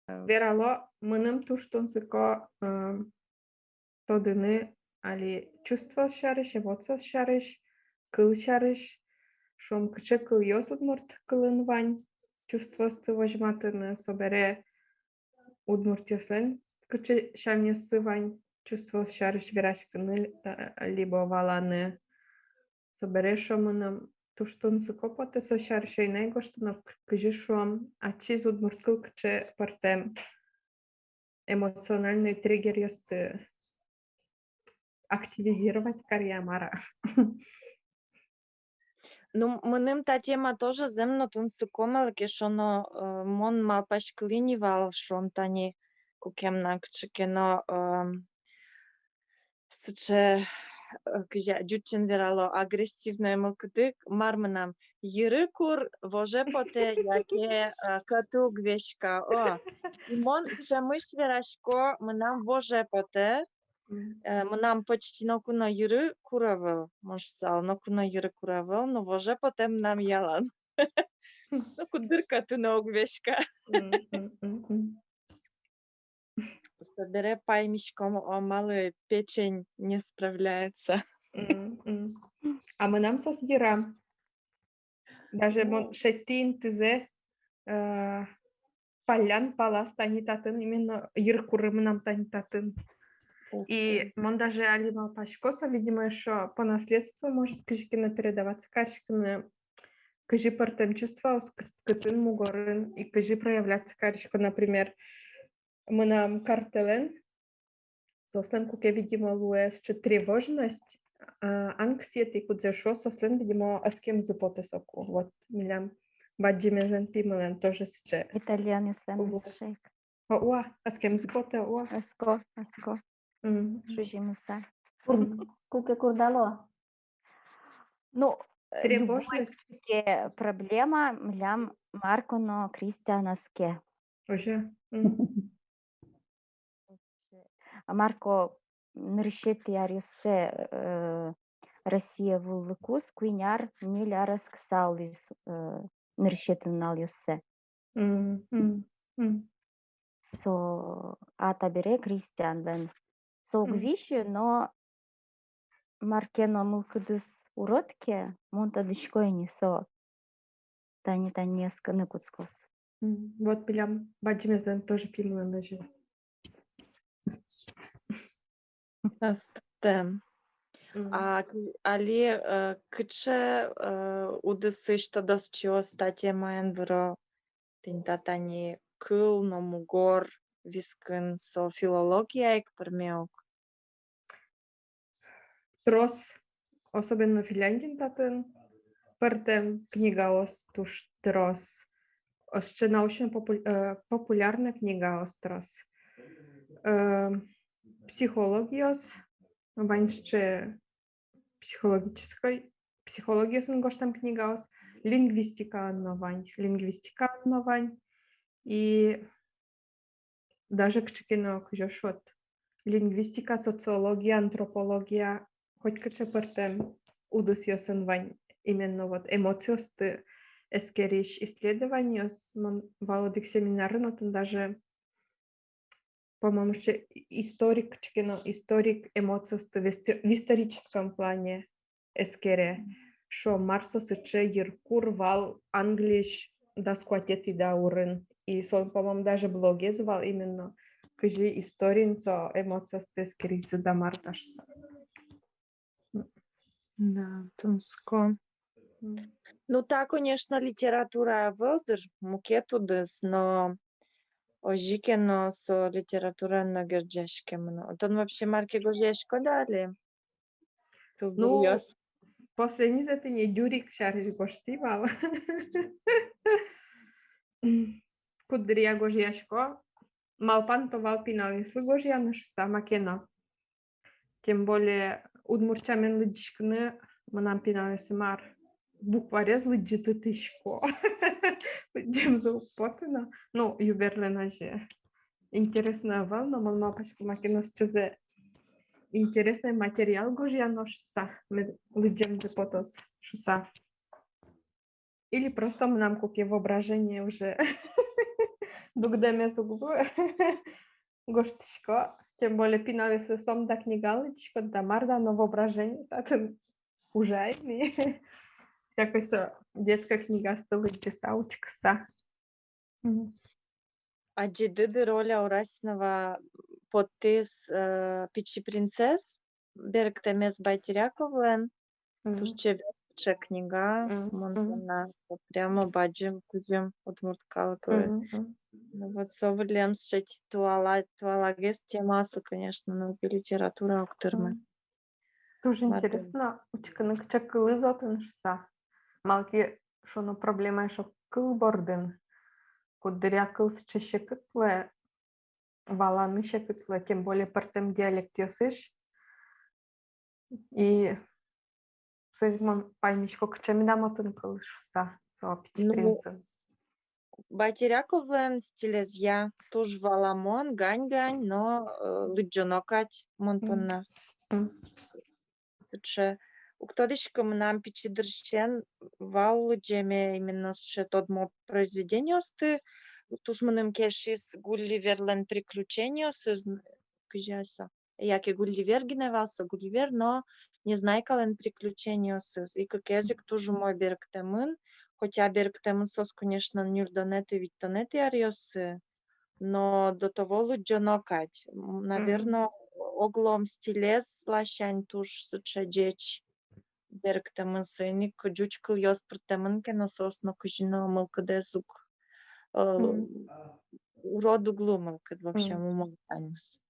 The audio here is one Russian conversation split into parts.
Верало, мыным туштунсыко тодыны али чувство шарыш, эмоция шарыш, кыл шарыш, шом кычы кыл йосуд мурт кылын вань, чувство сты вожматыны собере удмурт ёслен кычы шамьёсы вань, чувство шарыш верашкыны либо валаны собере шомыным туштунсыко поте со шарышейнай гоштынок кыжы шом, ачиз удмурт кыл кычы партем эмоциональный триггер ёсты активизировать карьямара. Ну, мыным та тема тоже земно тунсыкомал, кешоно мон малпаш клинивал шом тани кукемна кчекено сыче кыжа джутчен верало агрессивное мылкыдык мармынам йыры кур воже поте яке кату гвешка о и мон чемыш верашко мынам воже поте мынам почти нокуна йыры куравыл можсал нокуна йыры куравыл но воже поте мынам ялан ну кудырка туна гвешка собере паймишком о малый печень не справляется. А мы нам сос дирам. Даже мон шеттин тизе палян палас танитатын именно йыркуры нам танитатын. И мон даже алима пашкоса, видимо, еще по наследству может кыжкина передаваться качкина кыжи партем чувства скытын мугорын и кыжи проявляться качка, например, мы нам картелен сослен куке видимо луэс че тревожность анксиети кудзешо сослен видимо аскем запотесоку вот милям баджимезен пимелен тоже сче Итальян юслен шейк. Уа аскем запоте уа Аско. Шужимуса. Куке курдало. Ну, тревожность любая проблема млям Марконо Кристианаске. уже Марко нришет ярисе Россия вулыкус куиняр нилярас ксалис нришетунал юсе. Со атабере Кристиан вен со гвище, но Маркено мылкыдыс уродке монта дышкойни со тани несколько ныкутскос. вот милям баджимезен тоже пимелен даже Аспектем. Али кыче удысы что дос чего статья маен вро тинтатани кыл номугор вискын со филология к примеру. трос особенно в Финляндии татын партем книга ос туш трос еще научно популярная книга ос трос психологиос ваньше психология гоштам книга ос лингвистика вань и даже кчекино кжошот лингвистика социология антропология хоть кче партем удус йосен вань именно вот эмоциосты эскериш исследования с валодик семинары но там даже по-моему, еще историк эмоциосты в историческом плане эскере, что Марсос и Еркур вал Англиш да скватет и да урын. И сон, по-моему, даже блоге звал именно кажи историнцо эмоциосты эскери да марташса. Да, тунско. Ну, так, конечно, литература вълдыр, мукетудыс, но ожикено со литература на герджешкемно. Он вообще марки гожешко дали? Ну, последний это не дюрик шариш гоштивал. Кудрия гожешко. Малпан то валпинал, если гожья нашу сама кино. Тем более удмурчамен лыдишкны манам пинал смар. Букварез лыджиты тышко. Дем заупотына. Ну, юберлена же. Интересная волна, мон мапашку макина счезе. Интересный материал гожья ношса. Мы лыджем запотос шуса. Или просто нам куки воображение уже дугдеме сугубу. Гоштишко. Тем более пинали се сом да книгаличко, да марда на воображение, татын ужайный. Всякой со детская книга столычи саучкса. А джидыды роля Ураснова подтис Пичи принцесс, берктемес Байтеряковлен, тушче книга, монтана, прямо баджим кузем отмурткалыкы. Ну вот совлем счети туалагес темаслы, конечно, но литература октырмы. Тоже Марден. интересно, учканык чакылы зотыншса. Малки шоно проблема шо кыл бордын. Кудыря кыл чешекытлы, валаны шекытлы, тем более партем диалект ёсыш. И сөзмон паймишко кчамидамотын кылышса, соопич Ну, принцем. Байтеряковлен стилезья, туж валамон, гань-гань, но лыджонокать монпонна. Сыче. Уктодишкам нам пичи дырщен вал лыджеме именно сыче тодмо произведение осты, туж мыным кешис Гулливерлен приключения сыз кыжаса. Яке Гулливер гиневался Гулливер, но не знайкален приключения сыз. И как язык туж мой берктемын, хотя берктемын сос, конечно, нюрдонеты виттонеты ариосы, но до того лыджонокать. Наверно, оглом стилез лащань туж сыче джеч. Берктемын сыйник жучкыл ёспыртемын кено сосно кыжино мылкыдесук уроду глумылкыд вообще мумалтаньмыз.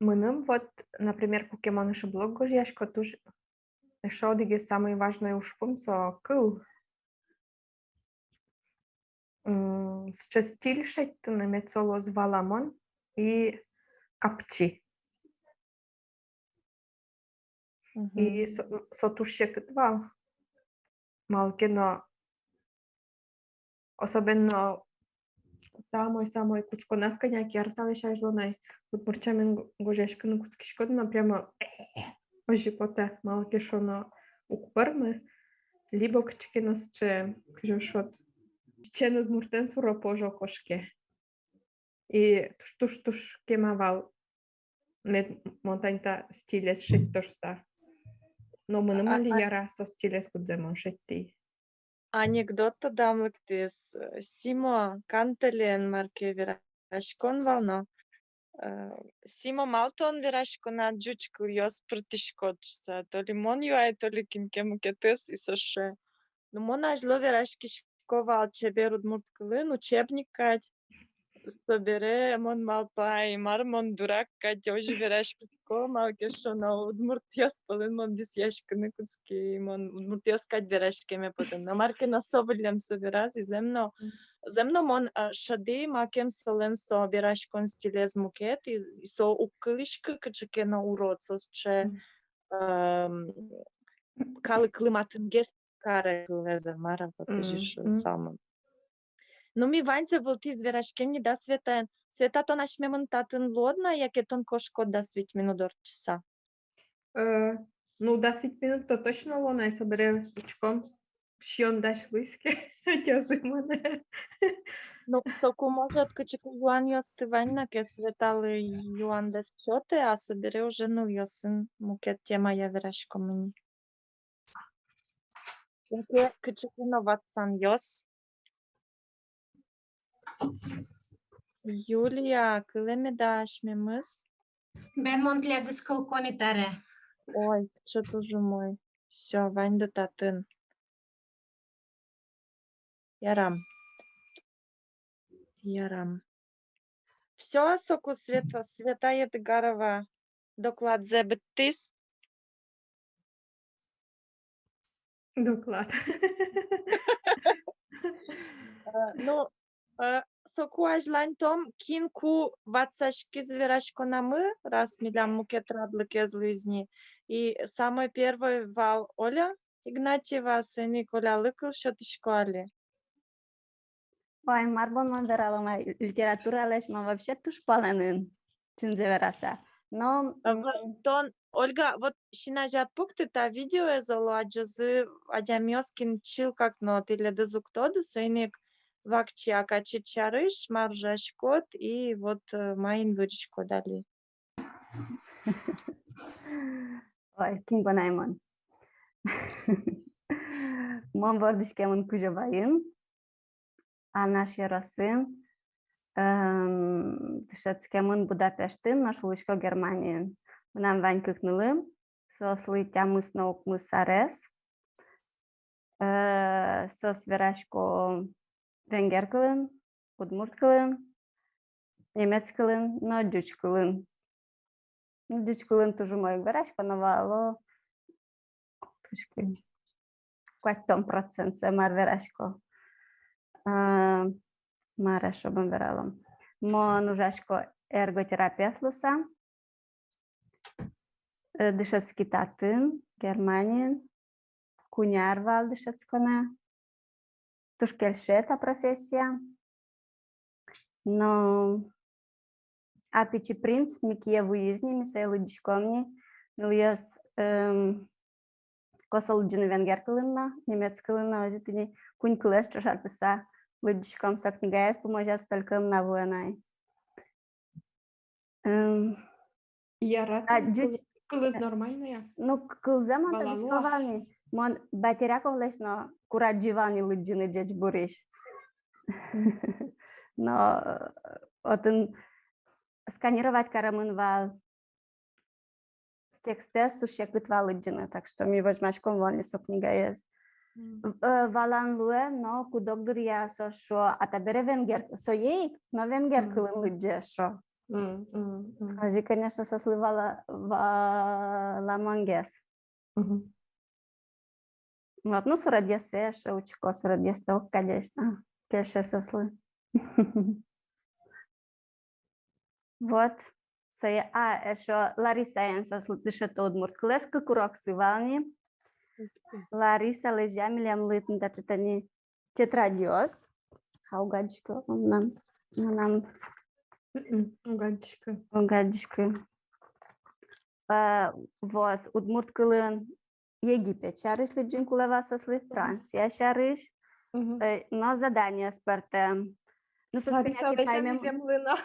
Мыным вот, например, покемонышы блог гожьяшко туж эшо диге самый важный ушпун со кыл. С стиль шеттыны мецолоз валамон и капчи. И со тушек два малкино, особенно самой кучко насканя кертали шайжлонай. Вот мурчамен гожешкану куцкишкодна прямо ожипоте малкишоно укбарме, либо кчкинос че кжошот. Ченуд муртен суро пожо кошке. И туш кемавал мед монтаньта стилес шиттошса. Но мыным али яра со стилес кудземон шетти. Анекдотта дамлыктес. Симо кантелен марке верашкон вално. Симо малтон верашкона джучкыл ёс пртишкотса. То ли мон юай, то ли кинкемукетес и соше. Но мон ажло верашкишковал чеберуд мурткылын учебник кать. Собере мон малпай, мар мон дурак кать, ожи верашкишко малкешона удмурт яспалын мон бис яшкыны куски, мон удмурт яскать верашкеме потом. На марке на соболем собираз и земно мон шады макем солен со верашкон стилез мукет и со уккылышкы кычыке на урод сосче калы климатын гес каре кылезер мара потыжиш самым. Ну ми ваньзе волти зверашкемни да светаен. Светато нашмемын татын лодна, яке тон кошко да свить минудор часа. Ну, да 10 минут то точно лона, и собере учком шион даш лыски. Тёзымане. Ну, току может кычык юан ёстываньна, ке светалы юан дес чоте, а собере уже ну ёсын мукет тема я верашко мыни. Яке кычык инновацан ёс. Юлия, кылеме да ашмемыз. Ben montledi скалкони таре. Ой, что тоже мой. Все, Вань да татын. Ярам. Все, соку Света Едгарова доклад зебеттис. Доклад. Ну, соку ажлань том кинку вацашки зверашко намы, раз милям мукет радлыке злызни. И самый первый вал Оля Игнатьева, сыны Коля лыкыл шотышкоали. Ой, марбон мандаралама литература лешма вообще туш паленын. Чынзе вераса. Но Тон, Ольга, вот шинажат пукты та видео эзолу аджазы адямёскин чил как но ты ледызук тоды, сыник вакчиака чичарыш, маржашкот и вот майын вырышко дали. Ой, Кингонаймон. Мон бордишкемон кужабайын. Анаш ярасын. Тышецкемон Будапештин, наш улышко Германиян. Нам вань кыкнылым. Сослы тямыс наук мысарес. Сос верашко венгер кылын, удмурт кылын, немец кылын, но дюч кылын. Дюч кылын тоже мой верашко, но вало 4% мар верашко. Mare șobân veralom. Mă nujașco ergoterapeuት lusa. Dışarı kitatın Germanien. Kunyarval dışarı kona. Tuż kelșeta profesia. No apici prinț mi Kievu izni mi se ludișkomni. Ilias kosa ludini venger kılınna, немец kılınna, ojitini kuny kılış çoşarpısa. Лыдичком сакнигаяс поможет стольком на войной. Яра, кылыз нормальная. Ну, кылзам он так Балалуа. сказал, мон батеряков лично курадживани лыджины деч буриш. Но отын сканировать карамын вал тексте сушек битва лыджины, так что ми возьмашком волни сакнигаяс. Валан луе, но кудок я шо, а табере венгер, со ей, но венгер кылын лыдже шо. Кажи, конечно, сосливала ла мангес. Вот, ну, сурадьесе, шо учко, сурадьесе, конечно, кеше сослы. Вот, шо Лариса ен сослы дышет одмурт клес, кукурок сывални. Larisa legea mi le-am luat în tăcetăni tetradios. Au gagică, n-am гаджика. Вот, удмурт кылын Египет шарыш леджин кулева сослы, Франция шарыш. Но задание спартем. Ну, Лариса лежа ми землина.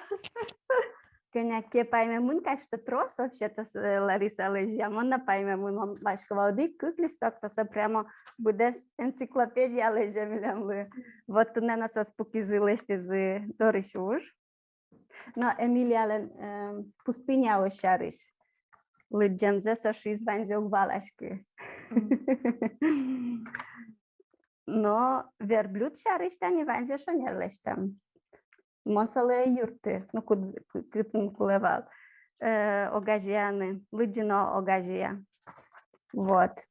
Коняке пойме мун, конечно, трос вообще-то Лариса лежа. Мон пойме мун, башкова уди, как листок-то со прямо будет энциклопедия лежа милямлы. Вот тут на нас спокизы лежти з Дориш уж. Но Эмилия пустыня ощарыш. Лыджем зе соши из ванзел валашки. Но верблюд шарыш та не ванзе шо не лештам. Монсале юрты, ну кытын кулевал, огажияны, лыджино огажия. Вот.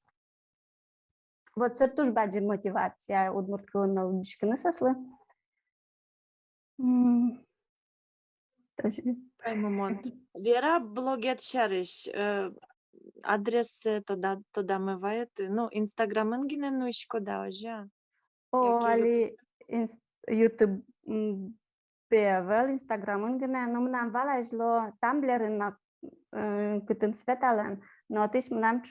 Вот это тоже баджи мотивация удмурт кылына лыджишкины сослы. Момент. Вера блогет шарыш. Адрес тода мывает. Ну, инстаграмын гинен ну ишко да ожа. О, али ютуб Певел, Инстаграмын гына, но мнам валажло тамблерын на кытын светален, но атыш мнам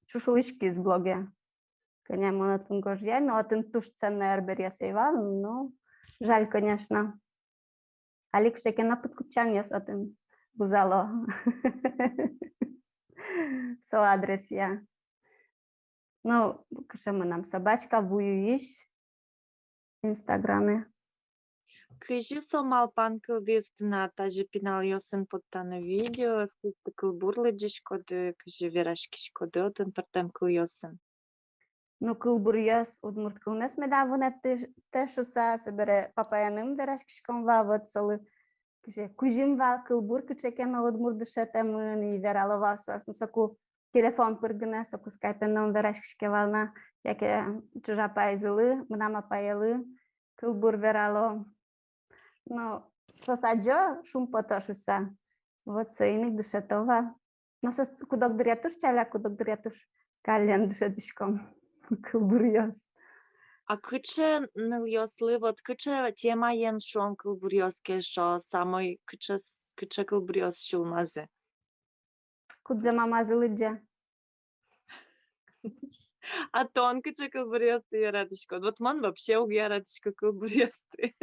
чушулышки с блоге. Коня монотын гожья, но атын туш ценный эрбер я сейвал, ну, жаль, конечно. Алик шекена подкупчан с атын бузало. Со адрес я. Ну, каше нам собачка буюиш в Инстаграме. Кажи со малпан кылдыстына тажы пинал йосын поттаны видео, скысты кылбур лыджиш коды, кажи верашкиш коды, отын партем кыл йосын. Ну, кылбур йос, удмурт кылнес медавына тешуса, собере папаяным верашкишком вават, солы, кажи, кужим вал кылбур, кычекена удмурт дышетемын, и верала васас, ну, соку телефон пыргына, соку скайпеном верашкишке вална, яке чужа пайзылы, мнама паялы, кылбур верало. Ну, посаджо шум потошуса. Вот цейник дышетова. Но кудок дырятуш чаля, кудок дырятуш кален дышетишком. Кылбурьос. А кыче ныл йослы, вот кыче тема ен шон кылбур йоске шо, самой кыче кылбур йос шулмазы. Кудзе мамазы лыджа. А тонкача кылбырьёсты яратышко. Вот ман вообще уг яратышко кылбырьёсты.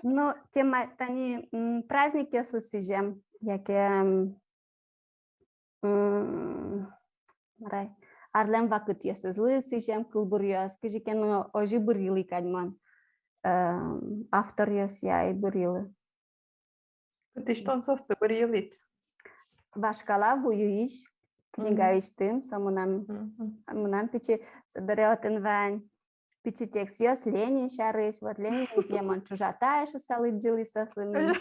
Ну, тема тани праздник если сижем, яке рай. Арлем вакыт ясызлы сижем кылбырьёс, кижикен ожи бырылы кадман. Автор яс яй бырылы. Cât ești ton sos, te bărieliți. Башкала бую иш, книга иштим, самунам пичи соберётын вань. Пичи текст яс Ленин шарыш, вот Ленин теман чужатаеш салыджилы сослыми.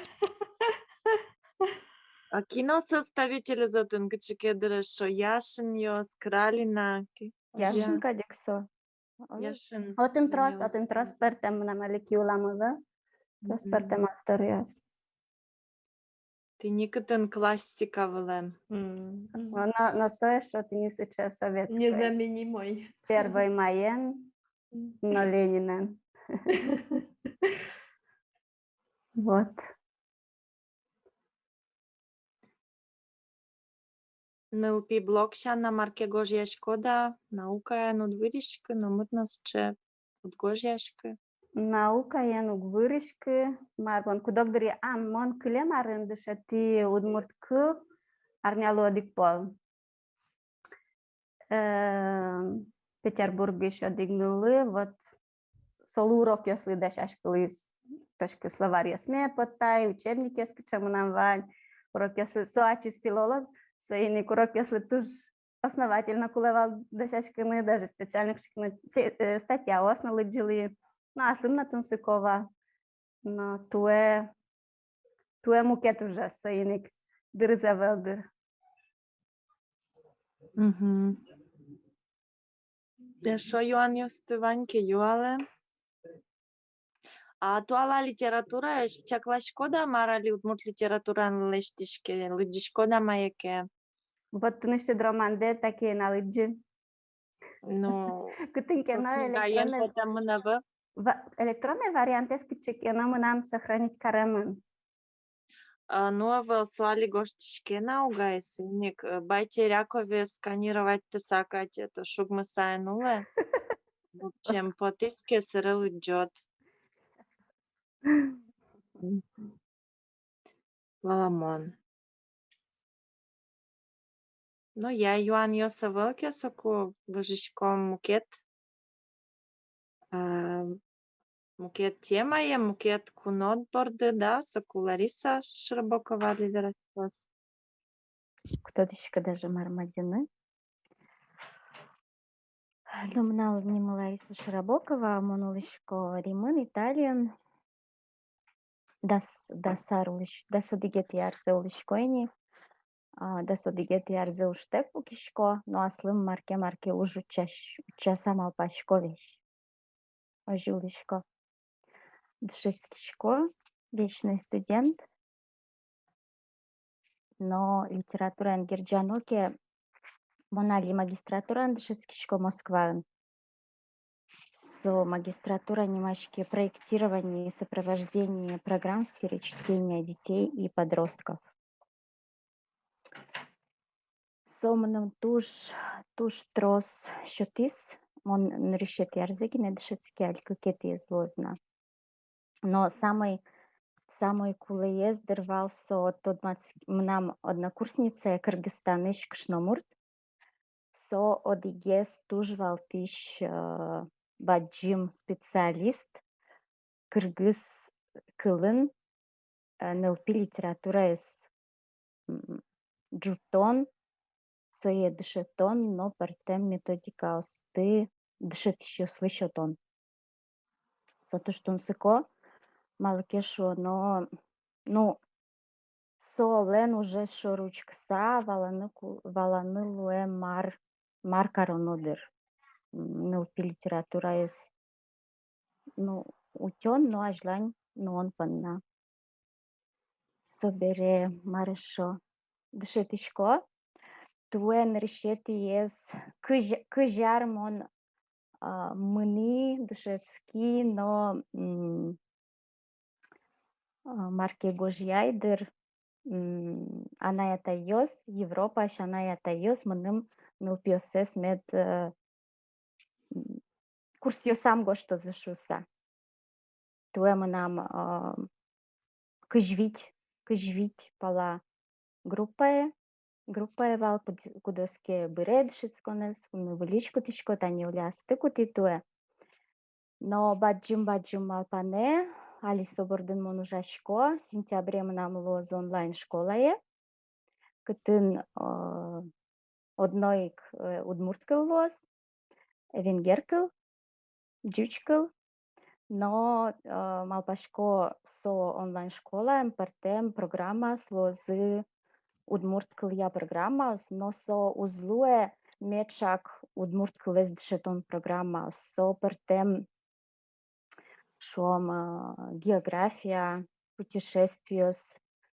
А кино составители затын кычыкедыры шо Яшин ёс, Кралина. Яшын кадексо. Яшин. Отын трос пертем намалики уламывы. Трос пертем автор яс. Ты никытын классика вылем. Но сое, что ты не сейчас советская. Незаменимой. 1 мая, но Ленина. Вот. Нылпи блокша на марке Гожья Шкода, наука над вырішки, но митнос ще от Гожьяшки. Наука яну гвырышкы, марбон кудок дыри мон кылем арындыша ти удмурткы арнялодик пол. Петербург еще дигнулы, вот сол урок если дашашкылыс, точки словарь ясме подтай, учебник яски чему нам вань, урок если соачис филолог, соиник урок если туж основательно кулевал дашашкыны, даже специально статья основы джилы. Ну, аслым на Тунсыкова, но туе мукет уже соиник дырзавелдыр. Да шо Йоан ёсты Ваньке юале? А туала литература, чакла Шкода марали удмурт литературан лештишке, лыджи Шкода маяке. Вот тыныш дроманде такие налыджи. Ну, Кытынке на электронный вариант эскичек, но мы нам сохранить карамын. Ну, в слали гоштишке наугай, сыник, байте рякове сканировать тесакать, это шугмы сайнуле. В общем, потиске сырыл джот. Валамон. Ну, я Юан Йоса Велке соку выжичком мукет. Мукет тема je, мукет кунотборды, да, соку Лариса Шрабокова лидерас. Кто-то еще даже Мармадины. Думнал не Лариса Шрабокова, монолишко Римын, Италиан. Das odигет ярзе улишкоини. Das odигет ярзе уштек пукишко, но аслым марке уже часамал пачкович. Ожилишко. Дшицкишко, вечный студент. Но литература ангерджаноке монали магистратура Дшицкишко Москва. Магистратура немашки проектирование и сопровождение программ в сфере чтения детей и подростков. Сомнам туш трос щотис, он решит языки не дышецки алькукети излозна. Но самый кулеез дервался от нам однокурсница Кыргызстаныш Кшномурт. Со одигес тужвал тиш баджим специалист кыргыз кылын нылпи литература из джутон сое дышетон, но партем методика осты дышет еще слышотон. Зато что он сыко малкешо, но ну солен уже шоручкса валаны луэ маркаронодер. Нылпи литература из утен, но ажлань, но он панна. Собере маршо дышетишко. Туен решети из кыжармон мыни дышецки, но марке Гожьяйдер она это йос Европа, она это йос мыным нылпиосес мед курсиосам го што зашуса. Туе нам кыжвить пала группае вал кудоске быредшицконес, величко тишко тани улясты кути туе. Но баджим малпане, али собордын монужашко, сентябре нам лоз онлайн школае, кытын одноик удмурткал лоз, венгеркал, джучкал, но малпашко со онлайн школа партем программа слозы удмурткал я программа, но со узлуе мечак удмурткал ездишетон программа, со партем шом география, путешествия,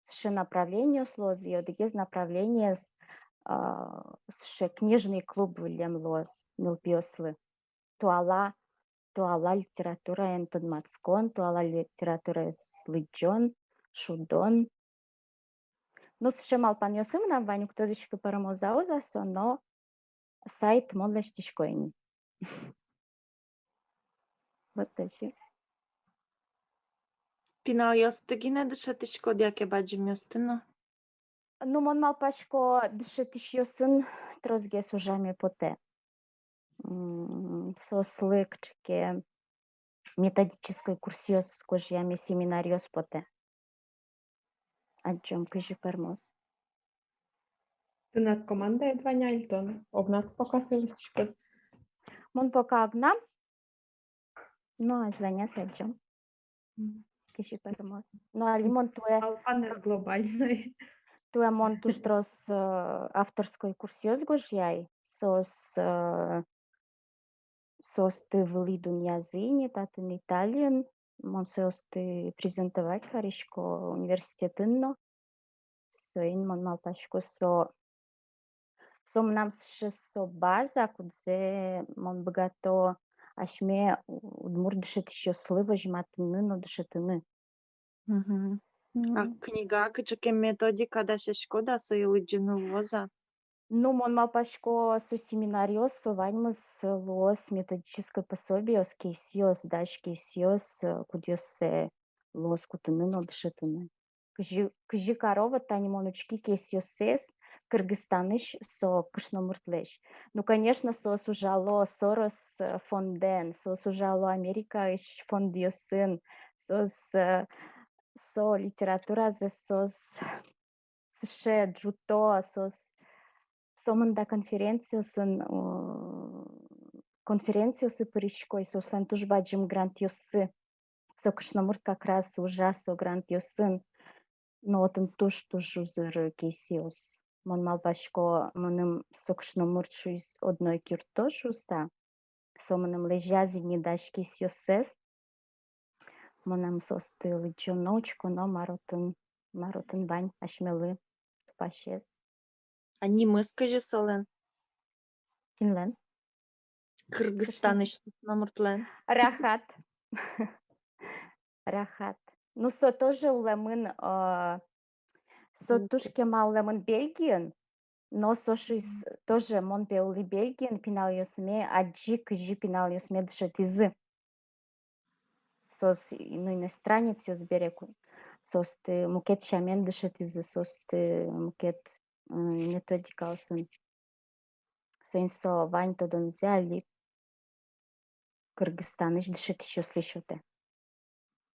с направлением слоз, и одегез направление с книжный клуб Вильям Лоз, милпиослы. Туала литература ен подмацкон, туала литература слыджон, шудон. Ну, с шем алпаньосым нам ваню кто дичко парамозаузасо, но сайт монлештишкоини. Вот такие. Пинал јосте ги не дышате шко дјаке баджим јостино? Ну, мон малпашко дышетиш јосын трозге сужаме поте. Со слыкчке методической курсиос кожјаме семинариос поте. Аджом кажи пермос. Тынат команда едваня илтон. Огнат покасылышко. Мон пока агнам, но аджваня саджом. Кажи пермос. Ну, али мон туе Алпанер глобальной. мон туштрос авторской курсиос гожјај, сос ты влидун јазине, татын италијан, мон сос ты презентовать харишко университетинно, соин мон малпашко сом нам со база, кудзе мон богато ашме удмур дышетишо слыва жматыны, но дышетыны. А книга кычыке методика да шешко да союлыджыны лоза? Ну, мон малпашко со семинариос, со ваньмыз лос методическое пособие, с кейсиос, даш кейсиос, кудёсе лос кутыны, но дышетыны. Кыжи корова тани моночки кейсиосес, Кыргызстаныш со кышномыртлеш. Ну, конечно, со сужало Сорос фонден, со сужало Америка иш фондиосын, со литература зе сос сше джуто, сомында конференциясы паришкой, сослен туж баджим грантиосы, со кышномырт как раз ужасо грантиосын, но отын туж узыр кейсиос. Мон малпашко моным со кышномырт шуиз одной кюрто шуста, со моным лежази не даш кейсиосес, монам состы лыджоночко, но маротын вань ашмелы тупашес. А нимыс кажи солен? Кинлен. Кыргызстан иш намыртлен. Рахат. Рахат. Ну, со тоже улемын, со тушке ма улемын Бельгиен, но со шиз тоже мон пеули Бельгиен пинал ёсме, аджи кыжи пинал ёсме дышет изы. Сос, ну, иностранец ёс береку. Сос ты мукет шамен дышет изы, сос ты мукет методикалсын. Сын со вань тодон взяли Кыргызстан иш дышет ещё слышоте.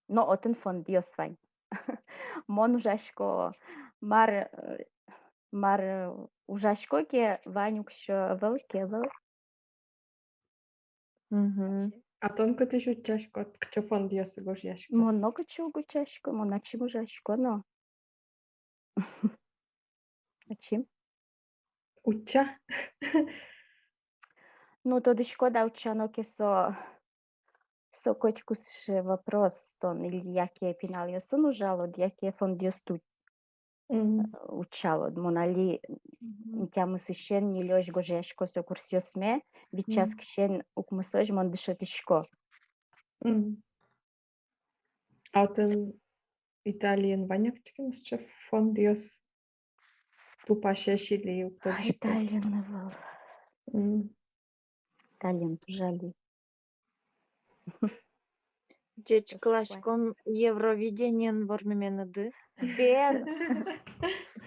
Но отын фонд ёсвань. Мон ужашко мар ужашко ке ванюк шо велке вел. А тонко ти жучашко, кчо фонд јосы гожјашко. Много чего гучашко, моначи ужашко, но. Ачим? Уча? Ну, то дышко да учано ке со котикус вопрос, тон или яке пинал ёсын ужало, яке фонд ёсту учало. Монали тямы сышен не лёж гожешко со курсиосме, вичас кшен укмысож мон дышетишко. Алтын Италиен ванякчыкин ще фонд ёс тупаше шили уктодишко. Италиан вал. Италиан тужали. Чеч клашком Евровидениен вормименыды. Бен,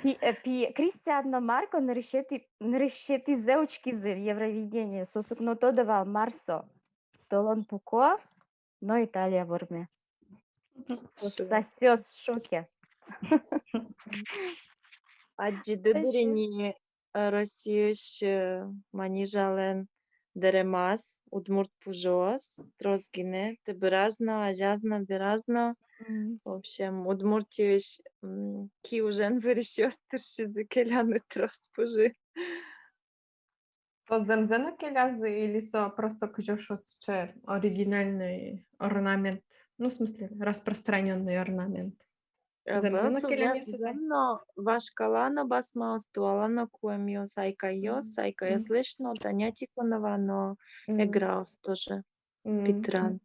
Кристиано Марко нарешети зеучки за Евровидение. Сосукно то давал Марсо. Толон Пуко, но Италия ворме. Сосёс в шоке. Аджи дедерени Россияш манижален деремас, удмурт пужоас, трозгине, те биразно, ажазно, биразно. В общем, удмуртиеш ки ужен виришиос търши за келяне трос пужи. Со земзена келязы или со просто кжошот че оригинальный орнамент? Ну, в смысле, распространенный орнамент. Земзена келяне со Земно вашкалано басмаос, туалано куемиос, айкайос лишно, танятиконова, но играос тоже. Питран.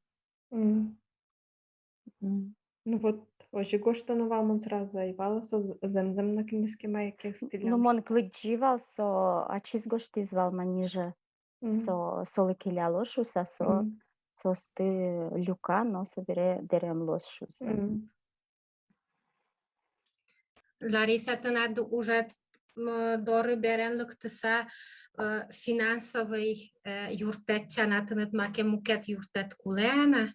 Ну вот, ожи го што новамон сразу заивала со земзем на кинески майке стилям. Ну, мон клыдживал со, а чиз го што извал маниже. Со лекиля лошуса, со сты люка, но собере дерем лошуса. Лариса тăнад уже доры берен лăктăса финансовый юртет чана тăнăт маке мукет юртет кулена.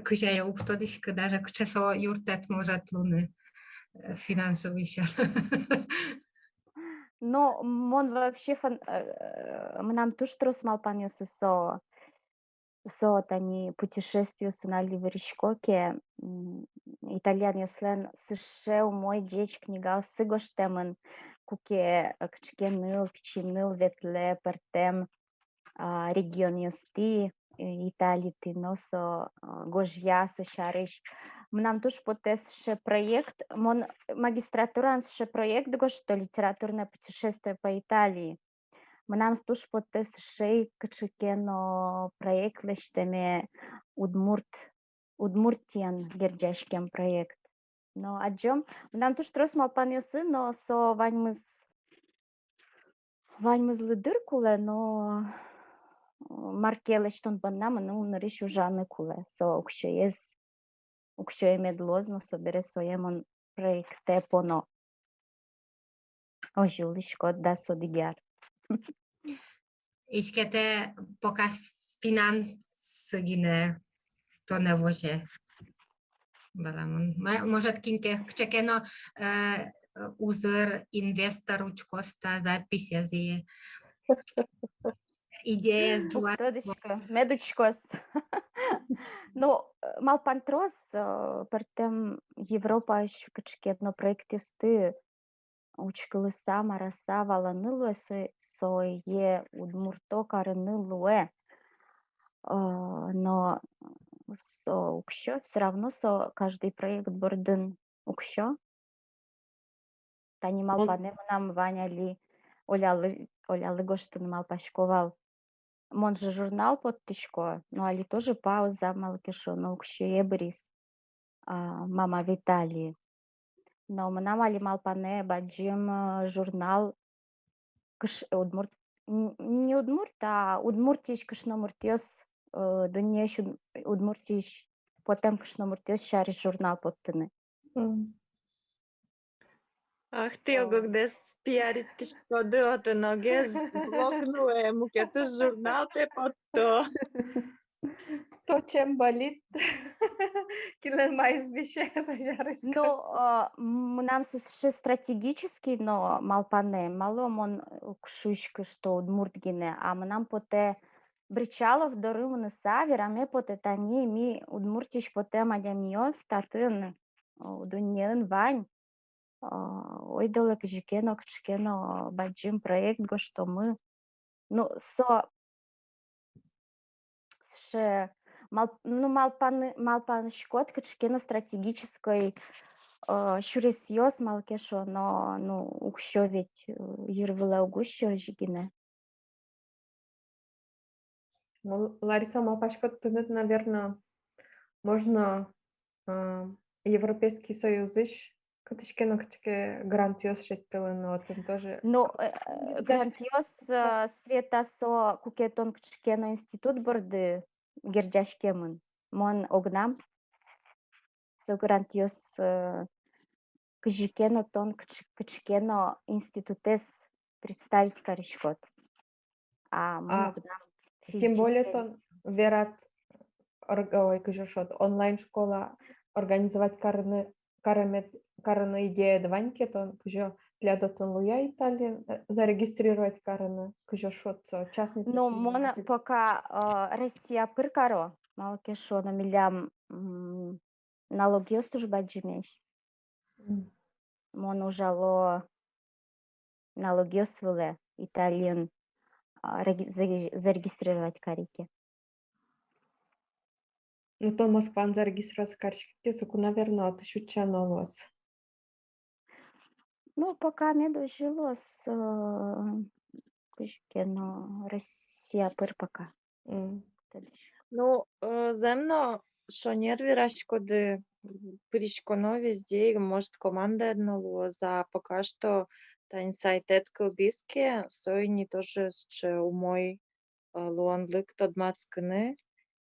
Кыжая уктодишка даже кчесо юртет можат луны финансовый сейчас. Но мон вообще нам туш трос малпанёсы со тани путешествию сунали в Ришкоке. Итальян яслен сышеу мой деч книга сыгоштемын куке кчкеныл пчиныл ветле пертем регион юсти Италии тиносо гожьясо шариш. Нам туш потесше проект, мон магистратуранше проект гошто литературное путешествие по Италии. Нам туш потесше кчкено проект лештеме Удмуртиан герджашкем проект. Но аджом нам туш трос малпанёсы, но со ваньмыз лыдыр но маркелештон баннама, ну нариш ужаны куле. Со укшо медлозно собере соемон проекте поно. Ожулишко да содигяр. Ишкете пока финансыгине то не воже. Баламон. Может кинке кчекено узыр инвестор учкоста записи идея с медучкос. Но малпантрос пертем Европа еще качкетно проектисты учкалы сама расавала нылуэ сое удмурто карынылуэ. Но со укщо все равно со каждый проект бордын укщо. Тани малпане нам ваняли олялы гоштын малпашковал. Мон же журнал под тышко, но али тоже пауза малкешо, но укщо ебрис мама в Италии. Но нам али малпане баджим журнал удмурт не удмурт, а удмуртиш кышномуртиос дунеш удмуртиш потом кышномуртиос шари журнал подтыны. Ах ты, огогдес пиаритиш подыоты ногез блокнуе мукету журнал те подто. То, чем болит, килен майс бише зажарышка. Ну, нам ще стратегически, но малпане, мало мон кшушка, что удмуртгине, а нам поте бричалов дорымны савер, а ме поте тани ми удмуртиш поте мадямиос татын удуньен вань. Ой, далеко жикено, кчкено, баджим проект, го что мы. Ну, ше малпан шкот кчкено стратегической шуресиос малкешо, но ну укщо ведь юрвела угущо жигине. Лариса Малпашкот, тут, наверное, можно Европейский Союз Кычке грантиос шеттелен отын тоже. Но Даже- грантиос света со кукетон кчкено институт борды герджашкемын. Мон огнам со грантиос кжикено тон кчкено институтес представить каришкот. А мон А, огнам Тем более физически. то верат онлайн школа организовать караны идея дваньке то для дотон луя Италии зарегистрировать караны шот частный. Но мона пока Россия пыркаро, малке шона милям налогиос туж баджимеш. Мон ужало налогиос выле Италиен зарегистрировать карики. Ну то Москван зарегистрироваться каршикте, суку, наверное, от еще новос. Ну, пока не дожилось, но Россия пыр пока. Ну, земно, що нервіраш, коли пришконо везде, может, команда одного за пока что та инсайтет кылдиске, сойни тоже ще умой луанлык тодмацкыны,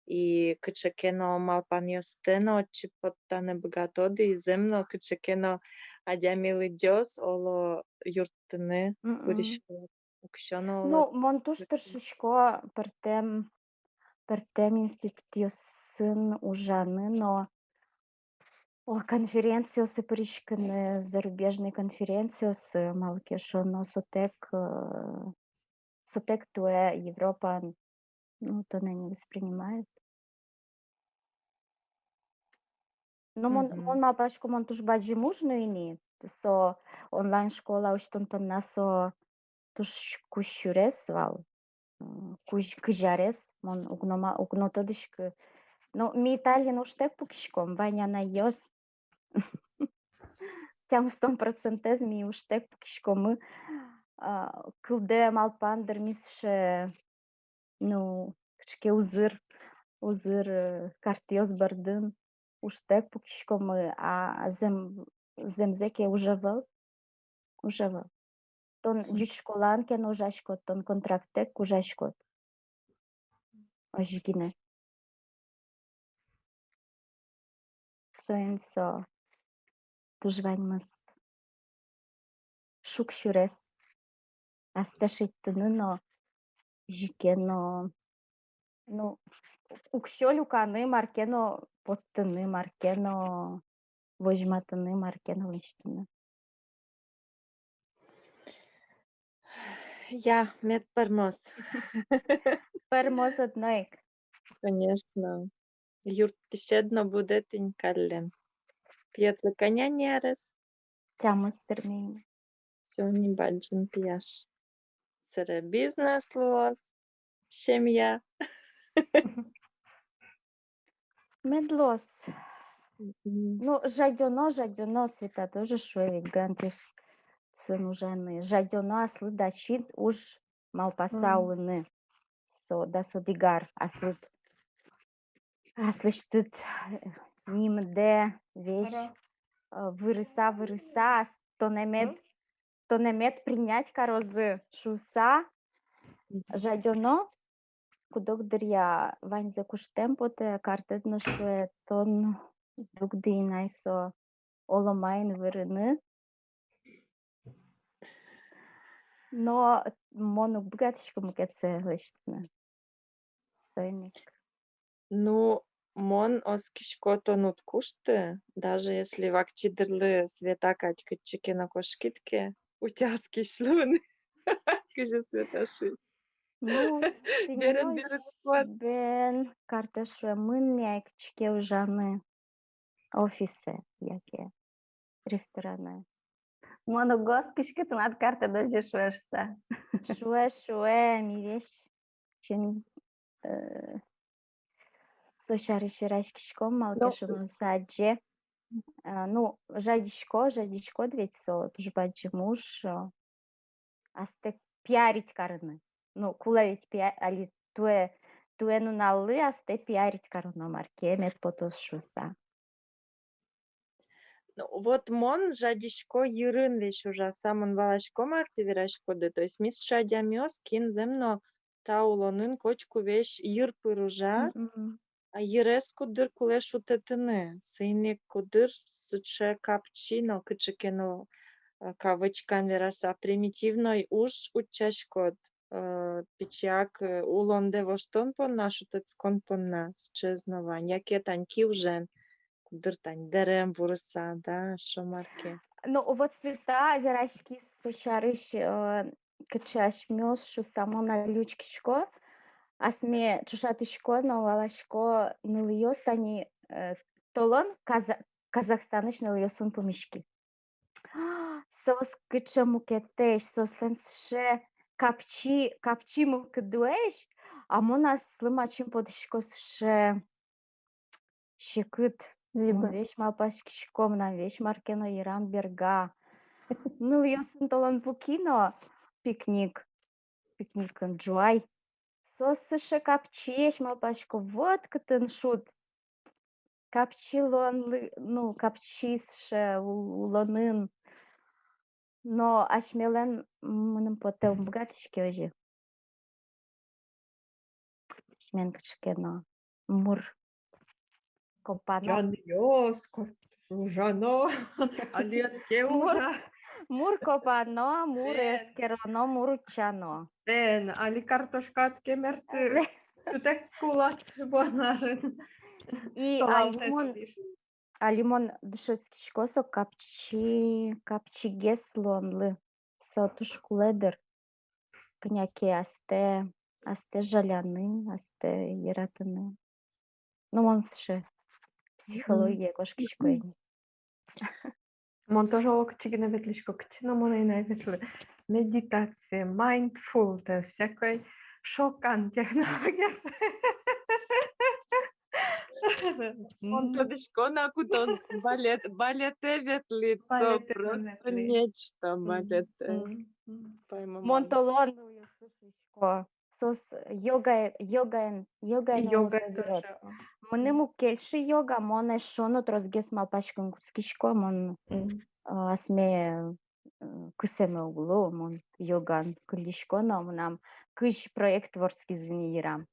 и кычекено малпаньостено, чипоттане богатоды, и земно кычекено адямилы дёс, оло юртыны, куришко, укшоно оло. Ну, мон туш тършишко пертем институтиосын ужаны, но конференция се пришканы, зарубежные конференции с малкешо, но сотек туе Европа, ну, то не воспринимает. Ну, мон малпашко мон туш баджи мужно ини, со онлайн школа уштун панна со туш кушюрес вал, кыжарес, мон угнота дышкы. Но ми Италия уштек пукишком, ваня на йос. Тям 100% ми уштек пукишком. Кылде малпандыр мисше, ну, кычке узыр картиоз бардын, уштек пукишком, а земзеке уже вал. Тон джуч школан кен ужашкот, тон контрактек ужашкот. Ожигине. Соенсо тужваньмыст. Шук шурес. Асташиттыны, но жикено, ну, укшолюканы маркено поттыны, маркено вожматыны, маркено лыштыны. Я медпермоз. Пермоз одноик. Конечно. Юрт ще одно буде тінькаллен. П'єтле коня нерес, Тямыстырмейм. все не баджин п'яш. Сере бізнес лос, сім'я. Медлос. Ну, жадено, света тоже шуевить, грантис сынужаны. Жадено аслы дачит уж малпасаулыны. Да содигар аслыт. Аслыштыт нимде вещь вырыса, то немет принять корозы шуса. Жадено, кудок я вань за куштем поте картетно что тон дугди найсо оломайн вырыны. Но мону богатичку мукеце лыштны. Тойник. Ну, мон оскишко тонут кушты, даже если вактидырлы света катькачики на кошкитке, утятки шлюны. Кыжы светаши. Ну, Берет склад. бен картешу мынне кичке ужаны офисе, яке рестораны. Мону гос кичке тунат карта даже шуешься. Шуэ, ми вещь. Чем сошари шираш кичком малкешуну садже. Ну, жадичко, ведь со, жбаджи муж. Асте пиарить карны. Ну, кулавить али туе ну наллы, асте пиарить карно марке, мет потос шуса. Ну, вот мон жадишко юрын вещь уже самон балашко марти вирашкоды. То есть мис шадямиос кин земно таулонын кочку вещь юр пыружа, а юрес кудыр кулеш утетыны. Сыйне кудыр сыче капчино кычекено кавычкан вераса примитивной уж учашкод. Печак улонде воштон понна шутецкон понна счезнова. Яке танки уже. Кудыр тань дерем бурса, да, шомарке. Ну, вот цвета верашки сушарыш кычаш мёс шу само на лючкишко, а сме чушатышко, но валашко ныльёс тани толон Казахстаныш ныльёсын помешки. Сос кыча мукетеш, сослен ше капчи мукедуеш, а мона слымачим подышко ше шекыт. Зибы. Вещь малпашкишком на вещь маркено Иран берга. Ну, ясын толон пукино пикникын джуай. Сосы капчиш малпашко вот кытын шут. Капчилон, ну, капчише улонын. Но ашмелен мыным потел богатышке уже. Мен кышкено мур копано. Яньос, ужано, алиетке ужа. Мур копано, мур Бен. эскероно, мур учано. Бен, али картошкат кемерти. Тутек кулат бонарын. И алимон дышецкишко со капчиге слонлы. Сотушкуледер. Княке асте жаляны, асте яратыны. Ну, он ше психология кошкишко. Монтажолог кичигине ветлишко кичино монейна ветле. Медитация, mindfulness, всякой шокан технология. Он тодышко на кутон балете ветлицо, Балете просто ветли. нечто балете. Монтолон слушишко. Сос йога Йога тоже. Мыныму кельши йога, моне шонот розгес малпашкын кускишко, мон асме кысеме углу, мон йоган кылишко, но нам кыш проект творческий звенирам.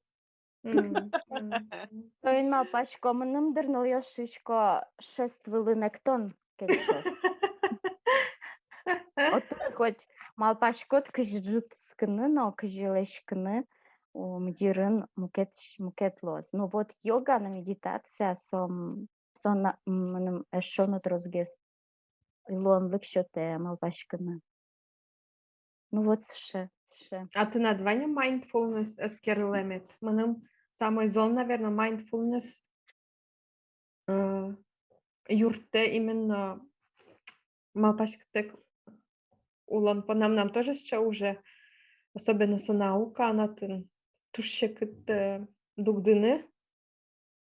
Тойн малпашко, мыным дырныл йошишко 6 вылынектон кельшо. От хоть малпашкот кыш жутскыны, но кыжилешкыны, мдирын мукет лоз. Ну вот йога на медитация сон мыным эшонут розгес илонлык шоте малпашкыны. Ну вот ше. А ты название mindfulness эскерлемет? Мыным самый зон, наверное, mindfulness юрте именно малпашкатек улан по нам тоже сейчас уже, особенно со наука, она тушекет дугдыны,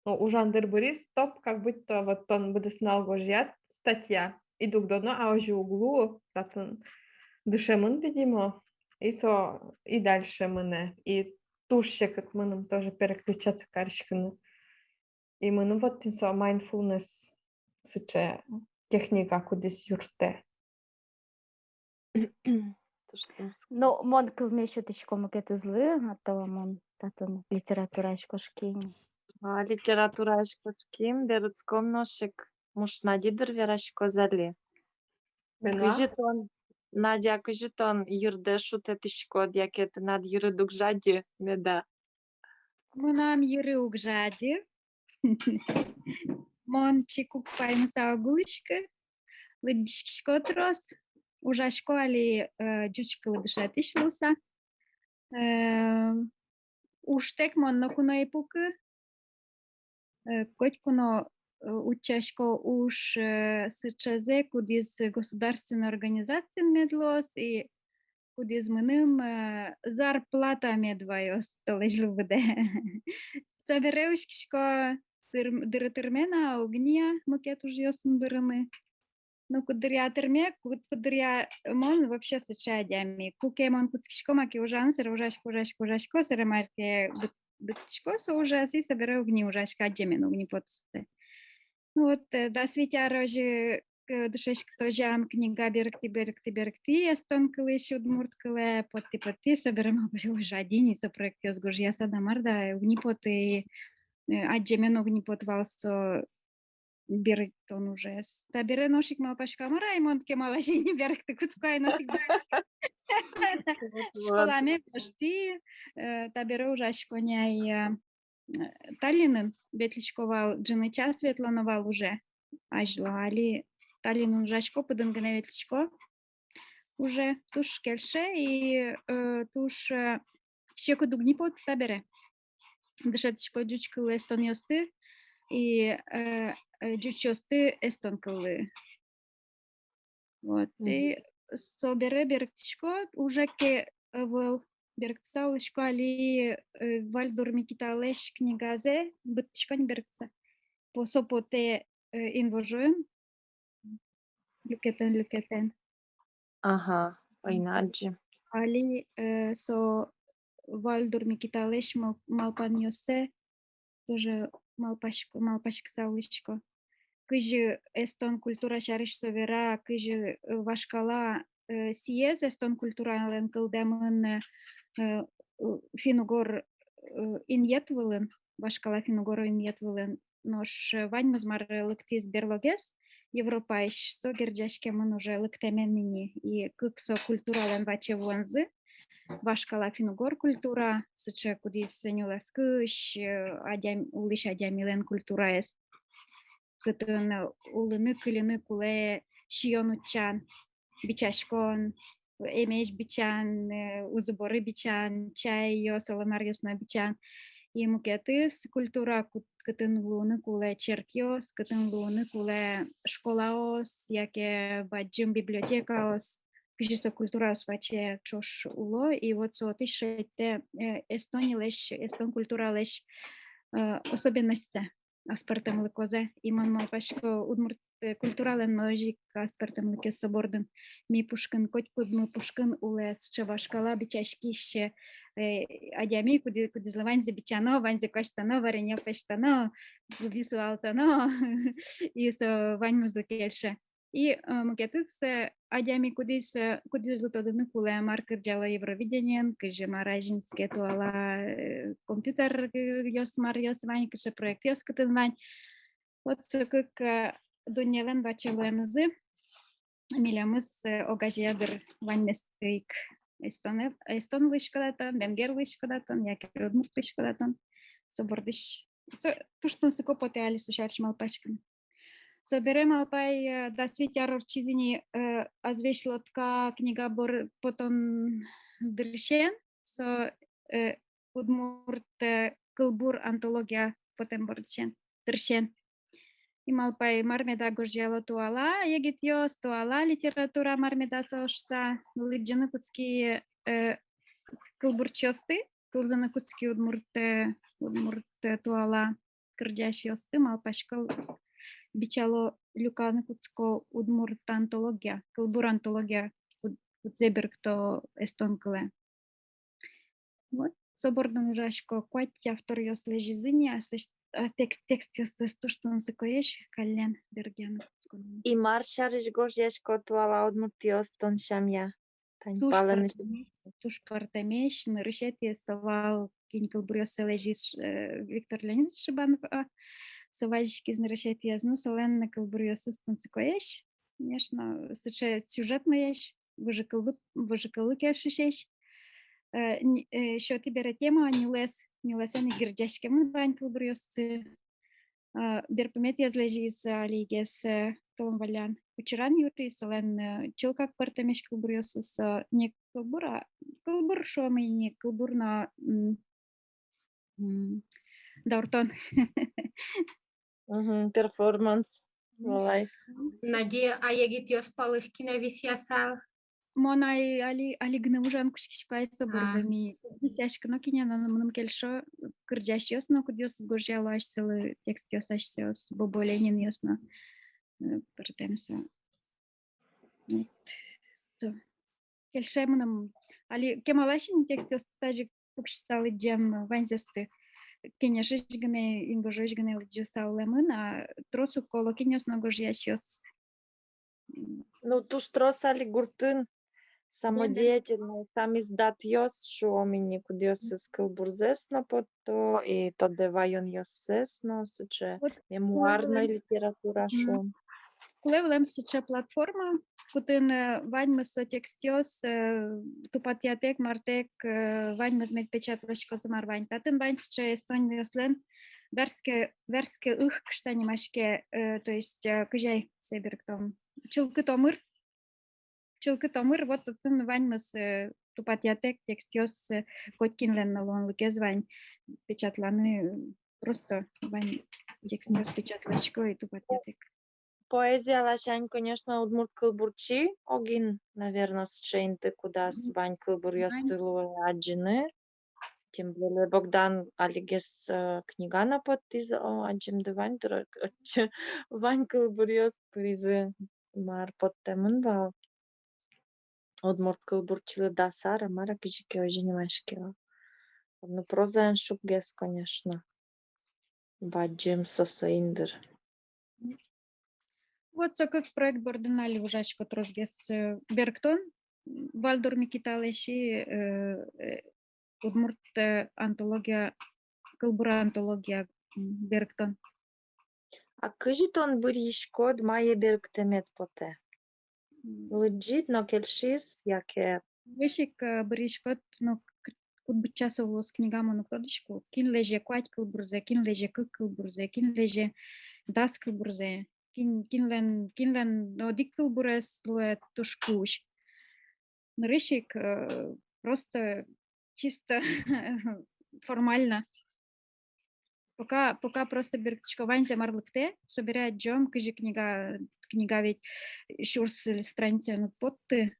но ужандыр борис топ, как будто вот он будет знал гожьят статья и дугдоно, а уже углу татын дышемын, видимо, и дальше мыне, и тушекет мыным тоже переключаться каршкины. И мыным вот со mindfulness сыче техника кудис юрте. Ну, мон кылмешо тышко мукет злы, а то мон татын литература шкошкини. Литература шкоским берутском ношек мушна дидыр верашко зали. Кыжитон Надя кыжитон юрде шутетишко дякет над юрыдук жади меда. Мынам йыры угжади. Мон чикук паймыса огулычка. Выдишкишко трос. Ужашко али дючка выдышатиш луса. Уштек мон нокуно эпука. Котькуно учашко уж сычазе кудис государственной организации медлос и кудис мыным зарплата медвайос толежлу буде. Собереушкишко дырытырмена огня макет уж ёсын дырыны. Ну кудыря тырме, кудыря мон вообще сычадями. Куке мон куцкишко маки ужансыр ужашко сыремарке бытчко со ужаси соберeu огни ужашка демен огни подсы. Ну вот, да, светя рожи дышечки тоже книга берегти, эстон кылыш удмурт кыле, поты, соберем уже один из проект ёсгуж ясада марда, внипоты, аджемен внипот валсо берегтон уже. Табере ношик малпашка мара, имон кемалашини берегти куцкой ношик. Школами почти, табере уже шконяй Таллинын ветличковал джиныча светлановал уже. Ажла, али Таллинын жашко пыдын гына ветличко уже туш келше и туш щеку дугнипот табере. Дышетичко дючкылы эстон ёсты и дючосты эстон кылы. Вот. И собере берегтичко уже ке был берегтсалышко али вальдур микиталеш книгазе бытчко не берегтса. Посопоте инвожуен люкетен. Ага, иначе. Али со вальдур микиталеш малпаньосе тоже малпашк салышко. Кыжы эстон культура шарыш совера, кыжы вашкала сиез эстон культурален кылдемын финугор иньетвылын, вашкала финугор иньетвылын, нош ваньмызмар лыктиз берлогес, Европаиш со герджашкемын уже лыктеменнини и кыксо культурален вачевуанзы, вашкала финугор культура, сыче кудис нюлес кыш, улиш адямилен культура эс. Кытын улыны кылыны куле шионучан, бичашкон, эмеш бичан, узуборы бичан, чай йосолонар йосна бичан. И мукетыс культура кытын луны куле черкиос, кытын луны куле школаос, яке баджим библиотекаос, кыжисо культураос ваче чош уло. И вот соты шете эстон культура леш особенности. Аспартам лыкозе, иман малпашко удмурт культурален ножик аспартам лыке собордын ми пушкын котькуд мы пушкын улес чавашкала бичашкище адями куди ванзе бичано, ванзе коштано, вареня пештано, висуалтано и со ваньмузу кеше. И мукетыц адями кудис лутодыны куле маркер джала Евровидениен, кыже маражинске туала компьютер ёсмар ёсвань, кыже проект ёскытын вань. Вот как дуньявен бачелуемзы, милямыз огажиядыр ваньнестык эстон лышкадатон, венгер лышкадатон, яке удмурт лышкадатон, собордыш. Туштун сыко потеали сушарш малпашкан. Соберем алпай да свитяр орчизини азвешлотка книга бор потон дршен, со удмурт кылбур антология потен бордшен дршен. И малпай мармеда гожьяло туала, егит йос туала литература мармеда сошса, лыджаны куцки кылбурчосты, кылзаны куцки удмурт туала кырджаш йосты, малпашкал бичало люканы куцко удмурт антология, кылбур антология куцеберкто эстонкыле. Вот, собордан жашко куать автор ёс лежизыни, текст ёс туштун сыкоеш каллен берген. И маршарыш гожешко туала удмурти остон шамя. Туш партемеш, нырышет есовал кинь кылбур ёс лежис Виктор Леонидович Шибанов, Саважки знарящает ясно, солен кылбурьосыстын сыкоеш. Конечно, сюжет моеш, выжикалы кешишеш. Шоти бере тема, нилесен гирджашкемын вань кылбурьосы. Берпумет язлежис алигес толон валян. Учеран юри, солен чилкак партемеш кылбурьосыс не кылбура. Кылбур шомы, не кылбурна дауртон. Перформанс. Волай. Наде аягит ёс палышкина висясал. Мона али гневужан кушкишкай собордами. Висяшкано киня на мном кельшо кырджаш ёсно кудёс сгоржало аш целый текст ёс аш сёс бобо Ленин ёсно. Партемса. Кельше мном али кемалашин текст ёс тажик пукшисалы джем ванзесты. Конечно, гне ингожеш гне лджесал лемын, а тросу коло киньос ногожьящос Ну, туш тросали гуртын самодеятельно, сам издат йос, шо мини кудиос кылбурзесно пото, и то девайон йосесно, суче Вот мемуарна литература шо. Кулевлем сече платформа, кутын ваньмысо текстиос тупатиатек мартек ваньмыс медпечатлашко замар вань. Татын вань сече эстониослен верске их кштанимашке, то есть кыжай себерктом. Чылкы томыр, вот татын ваньмыс тупатиатек текстиос коткинлен налон лукез вань печатланы просто вань текстиос печатлашко и тупатиатек. Поэзия лашань, конечно, удмурт кылбурчи, огин, наверное, с чейнты, куда с вань кылбур йостылу аджины. Тем более Богдан Алигес книга на подтиз аджим де вань вань кылбур йостылизы мар подтемын вал. Удмурт кылбурчилы да сара, мара кижике ожинимашкева. Ну, прозаен шубгес, конечно. Баджим сосоиндер. Вот как проект Борденали ужачко трозгес Бергтон, Вальдор Микиталеши, Удмурт антология, кылбура антология Бергтон. А кажітон бурішко має берктемет поте. Лежить на кельшис, яке Вишик Бришкот, ну, кут бы часов с книгами, ну, кто дышку, кин леже квать кылбурзе, кин леже кык кылбурзе, кин леже дас кылбурзе, кинлен, но дик кылбурес луэ тушкуш. Рышик просто чисто формально. Пока просто бергчковань за марлыкте, собирает джом, кыжи книга ведь шурс страница, ну, потты.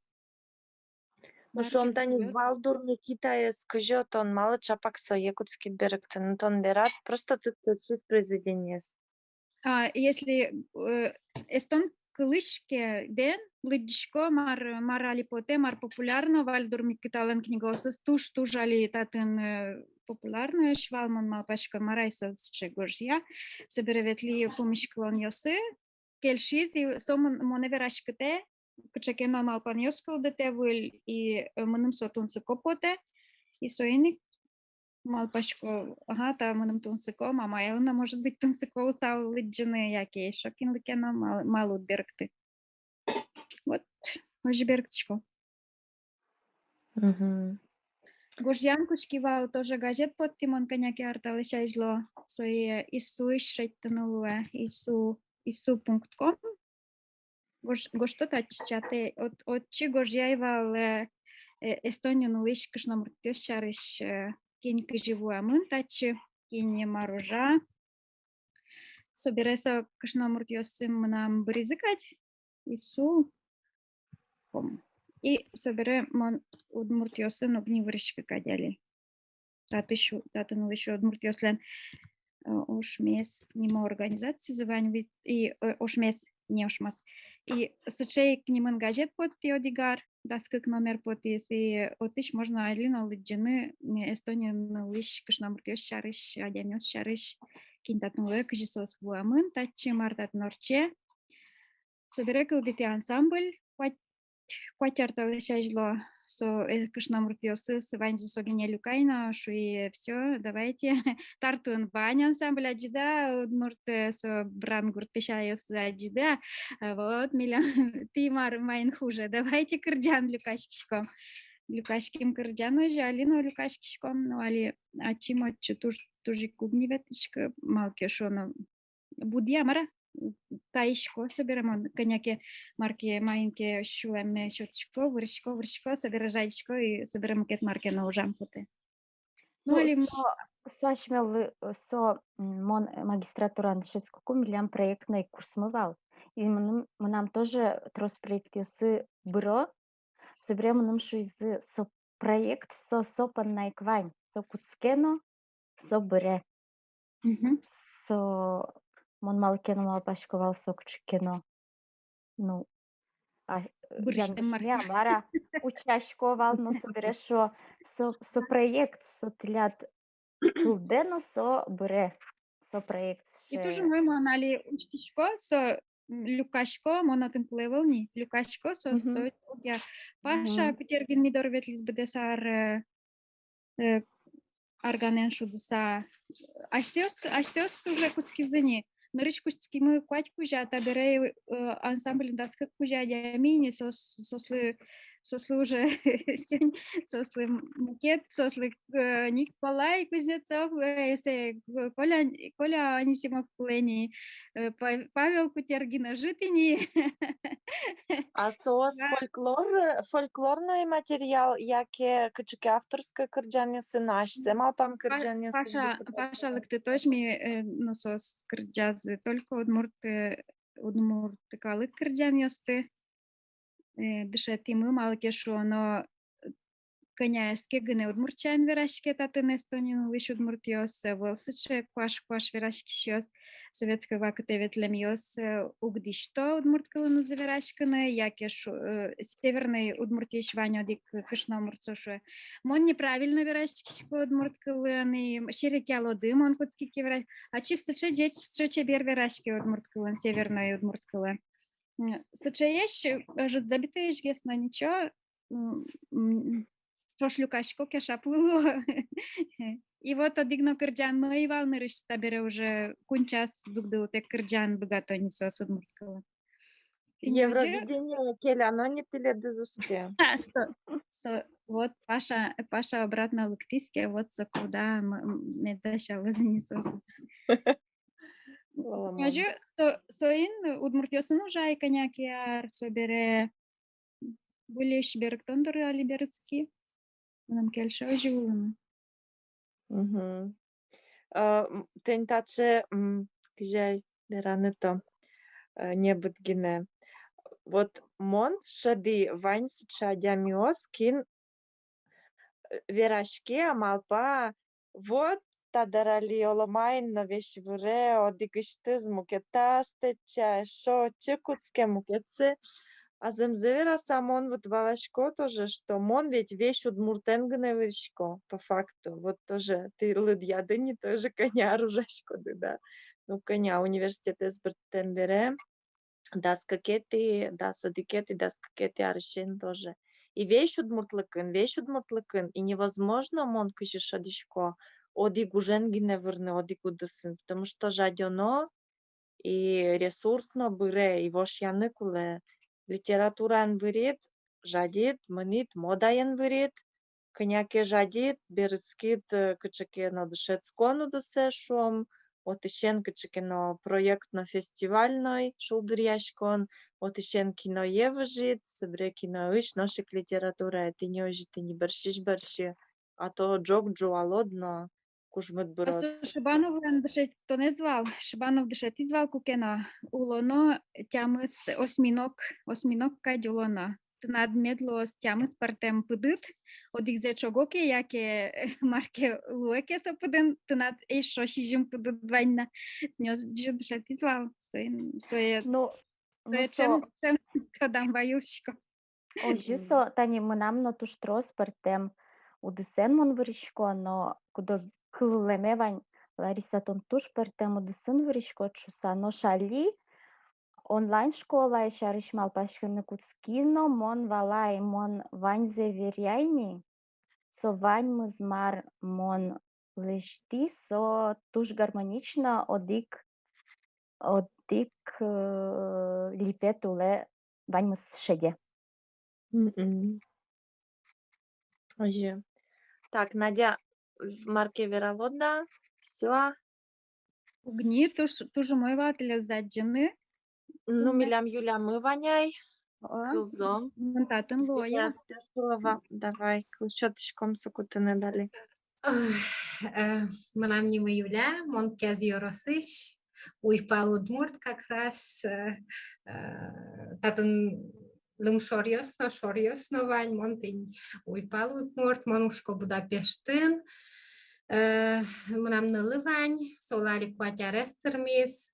Ну, що он тані Валдур Никита скажет, он мало чапак со якутский беректен, он берат, просто тут шесть произведений. Если эстон кылышке бен, блыдишко марали поте, мар популярно, Вальдур Микитален книгосыз туш али татын популярно, швалмон малпашка марайса чегоржия, собереветли помощь клоньосы, кельшиз, и сом моневерашкете, качекена малпаньоскал детевыл, и мыным сотунсы копоте, и соиник малпашко, ага, та мыным тунсыко, мама Елена, может быть, тунсыко усал лыджины, яке, шокин лыкена малут бергты. Вот, уже бергтичко. Гожьян кучкивал тоже газет под Тимон коняки арталыша изло, сои ису ишеттанулуэ, ису.com. Гошто таччате, отчи гожьяйвал Эстонию нулыш кышнамуртёс шарыш киньки живуа мын тачы, кинь маружа. Собереса кышнамуртёсым мынам бризыкать, ису. И собере мон удмуртёсын огнивырышка кадяли. Татын еще удмуртёслен ошмес нема организации звань и ошмес не ошмас. И сочей к ним газет под одигар, даскак номер подпис, и отыш можно алина лыджины Эстония лыш кышнамуртёс шарыш, адямёс шарыш, кинтатнулы кыжисос вуамын, тачи мартат норче. Собере кылдити ансамбль, Квартирта жло, со кышнамуртёсы, с ванзи согиня люкайна, шуи все, давайте. Тартун ваня ансамбль аджида, удмурт со брангурт пешаяс аджида, вот, миллион, ты мар майн хуже, давайте кырдян люкашкишком. Люкашким кырдяну же, алину люкашкишком, ну, али, ачимо тужи кубни ветишка, малке шоно, будья мара. Таишко соберем, коняки марки маленькие шулем щеточко, вырышко, соберем жайчко и соберем кет марки на ужампуты. Ну, свашмел со мон магистратура шестку миллион проектный курс мывал. И мы нам тоже трос проект с бюро, соберем нам что из со проект со сопанной квань, со куцкено, со бюре. Со мон малкено малпашковал сокчкено. Ну, я мара учашковал, но собереш со проект, со тлят клубдено, со бюре, со проект. И тоже мой манали учтичко, со Лукашко, монатын плевелни, Лукашко, я Паша, Кутергин Мидор ветлис бедесар арганен шудуса. Ашсёс уже куцкизыни. Нырыч куцкимы куать кужа, таберей ансамбль даскак кужа дямини, сослы уже сослы Мукет, сослы Николай Кузнецов, Коля Анисимов Плени, Павел Кутергина Житини. А сос фольклорний матеріал, яке кички авторське кирджання синаш, це мав пам кирджання Паша, лыкты тож ми носос кырджазы, только удмурты калык кырджан ёсты. Дышатимы малыке шо, но коняске гыне удмуртчан верашке татын эстонин лыш удмурт ёс, волсыче кваш верашки щёс, советская вакыте ветлем ёс, угдишто удмурт кылыны заверашканы, яке северный удмуртия шваня дик кышно мурцошу. Мон неправильно верашки шко удмурт кылыны, ширеки алоды, мон куцкики вераш, а чисто че бер верашки удмурт кылын, северный удмурт кылын. Сычееш, жут забитееш гесно ничего, Шошлюкашко кешаплыло. И вот одигно кырджан мыйвал нырыш табере уже кунчас дугдыл тек кырджан богато несо судмурткала. Евровидение келя, но не тиле дезуске. Вот Паша обратно лыктиске, вот куда медаша лызнесос. Княжу соин удмуртёсын ужай коняки ар собере булеш берктондор алиберцки. Нам кельша оживлено. Тентаче кжай берането небыт гине. Вот мон шади вань сычадя миос кин верашке амалпа вот тадарали оламайн на вещи вуре одигыштыз мукетасте чай шо чекутске мукетсе. А земзевера сам он вот Валашко тоже, что мон ведь вещь удмуртенгне вышко, по факту. Вот тоже ты лыдьядыни тоже коня оружашко, да. Ну, коня университет из Бертембере, да скакети, да садикети, да скакети аршин тоже. И вещь удмуртлыкын, и невозможно мон кыşı шадишко, оди гуженгине вырны, оди гудысын, потому что жадёно и ресурсно быре, и вош яныкуле. Литературан вырит, жадит, мынит, модаен вырит, коняке жадит, берыцкит кычыке на дышецкону досешом, отышен кычыке на проектно-фестивальной шулдыряшкон, отышен кино евжит, собре кино иш, ношик литература, ты не ожи, ты не борщи, а то джок джуалодно, кужмыт брос. Шибанов то не звал, Шибанов дышати звал кукена, улоно тямыс осьминог кадь улоно. Тнад медло с тямыс партем пыдыт, одигзе чогоке, яке марке луеке со пыдын, тнад эш шошижим пыдыт двайна. Нёс дышати звал, сое чем кадам ваюшко. Ожисо тани мынамно туштрос партем удысен мон вырышко, но кудо кыллемевань Лариса Тонтуш партем удысын вырышко чуса, но шали онлайн школа шарыш малпашкыны куцкино мон валай мон ваньзе веряйни со вань мызмар мон лешти со туш гармонично одик липет уле вань мыз шеде. Оже. Так, Надя, в марке Веролода, все. Угни, тоже мой ватель заджены. Ну, милям Юля, мы воняй. Кылзом. Монтатын лоя. Я спешила, давай, кылчотышком сокутыны дали. Мылам не Юля, мон кез yorosыш, уйпал удмурт как раз татын лым шорьосно вань, мон тынь уйпал удмурт, мон ушко Будапештын, мылам нылы вань, солари куатярестырмис,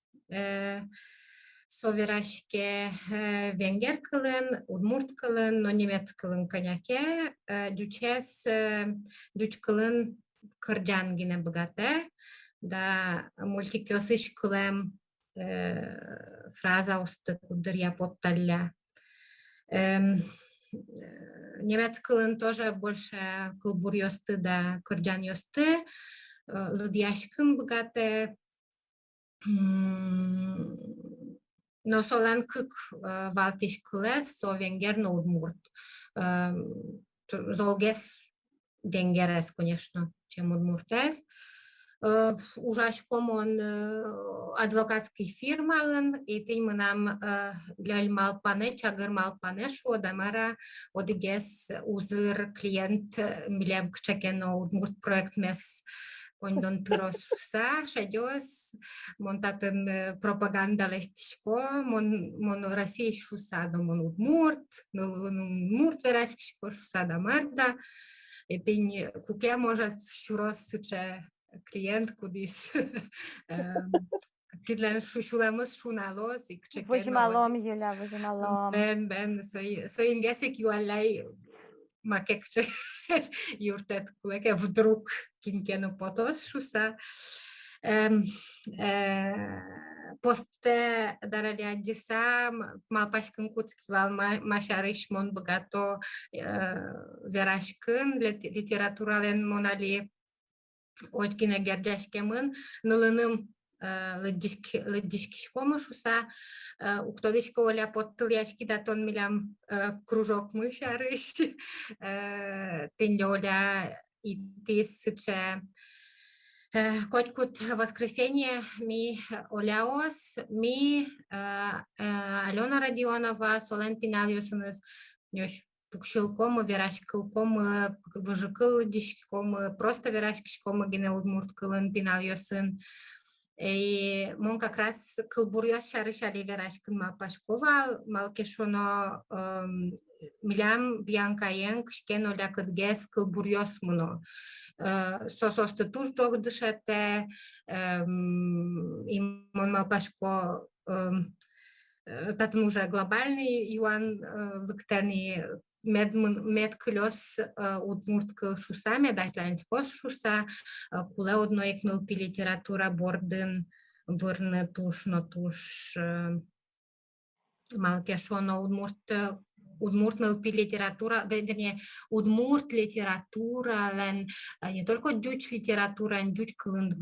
соверашке венгер кылын, удмурт кылын, но немец кылын коняке, дюч кылын кырджан гине богате, да мультикёсыш кылым фраза усты кудырья потталля. Немецкий тоже больше кылбур ёсты да кырджан ёсты. Лыдьяшкын богатые. Но солан кык валтиш кылес, со венгер на удмурт. Золгес денгерес, конечно, чем удмуртес. Ужашком он адвокатский фирмалын, и ты мы нам ляль малпане, чагыр малпане, шо дамара одигес узыр клиент милям кчакено удмурт проект мес Кондон тыросса, шадёс, монтатын пропаганда лестишко, мон Россия шуса до мон удмурт, удмурт верашкишко шуса до марда, и ты не куке может шурос сыче клиент кудис. Кидлен шушуламыз шуналос, и кчекено. Выжималом, Юля, выжималом. Ben, soy ingesi ki vallahi макекче юртет куеке вдруг кинкену потос шуса. Посте дарадиадиса малпашкын куцкивал машарыш мон богато верашкын литературален монали очкине герджашкемын нылыным лыддишкишкома шуса, уктодышко оля поттыл яшки да тон милям кружок мышарыш, тенде оля и тысяча Котькут воскресенье ми оляос, ми Алена Родионова, Солен Пинальосыныз, нёш пукшилком, верашкилком, выжикыл дишком, просто верашкишком, гене удмурткылын Пинальосын. И мон как раз кылбурьёс шарышали верашкын малпашкова, малкешоно милям бьянкаен кшкен оля кыдгес кылбурьёс муно. Сососты туш жог дышете, и мон малпашко татын уже глобальный юан лыктани мед клёс удмурткыл шуса, медашлянскос шуса, куле одно икныл пи литература бордын вырны туш, но туш малкешоно удмурт пи литература, вернее, удмурт литература, не только джуч литература, джуч кылын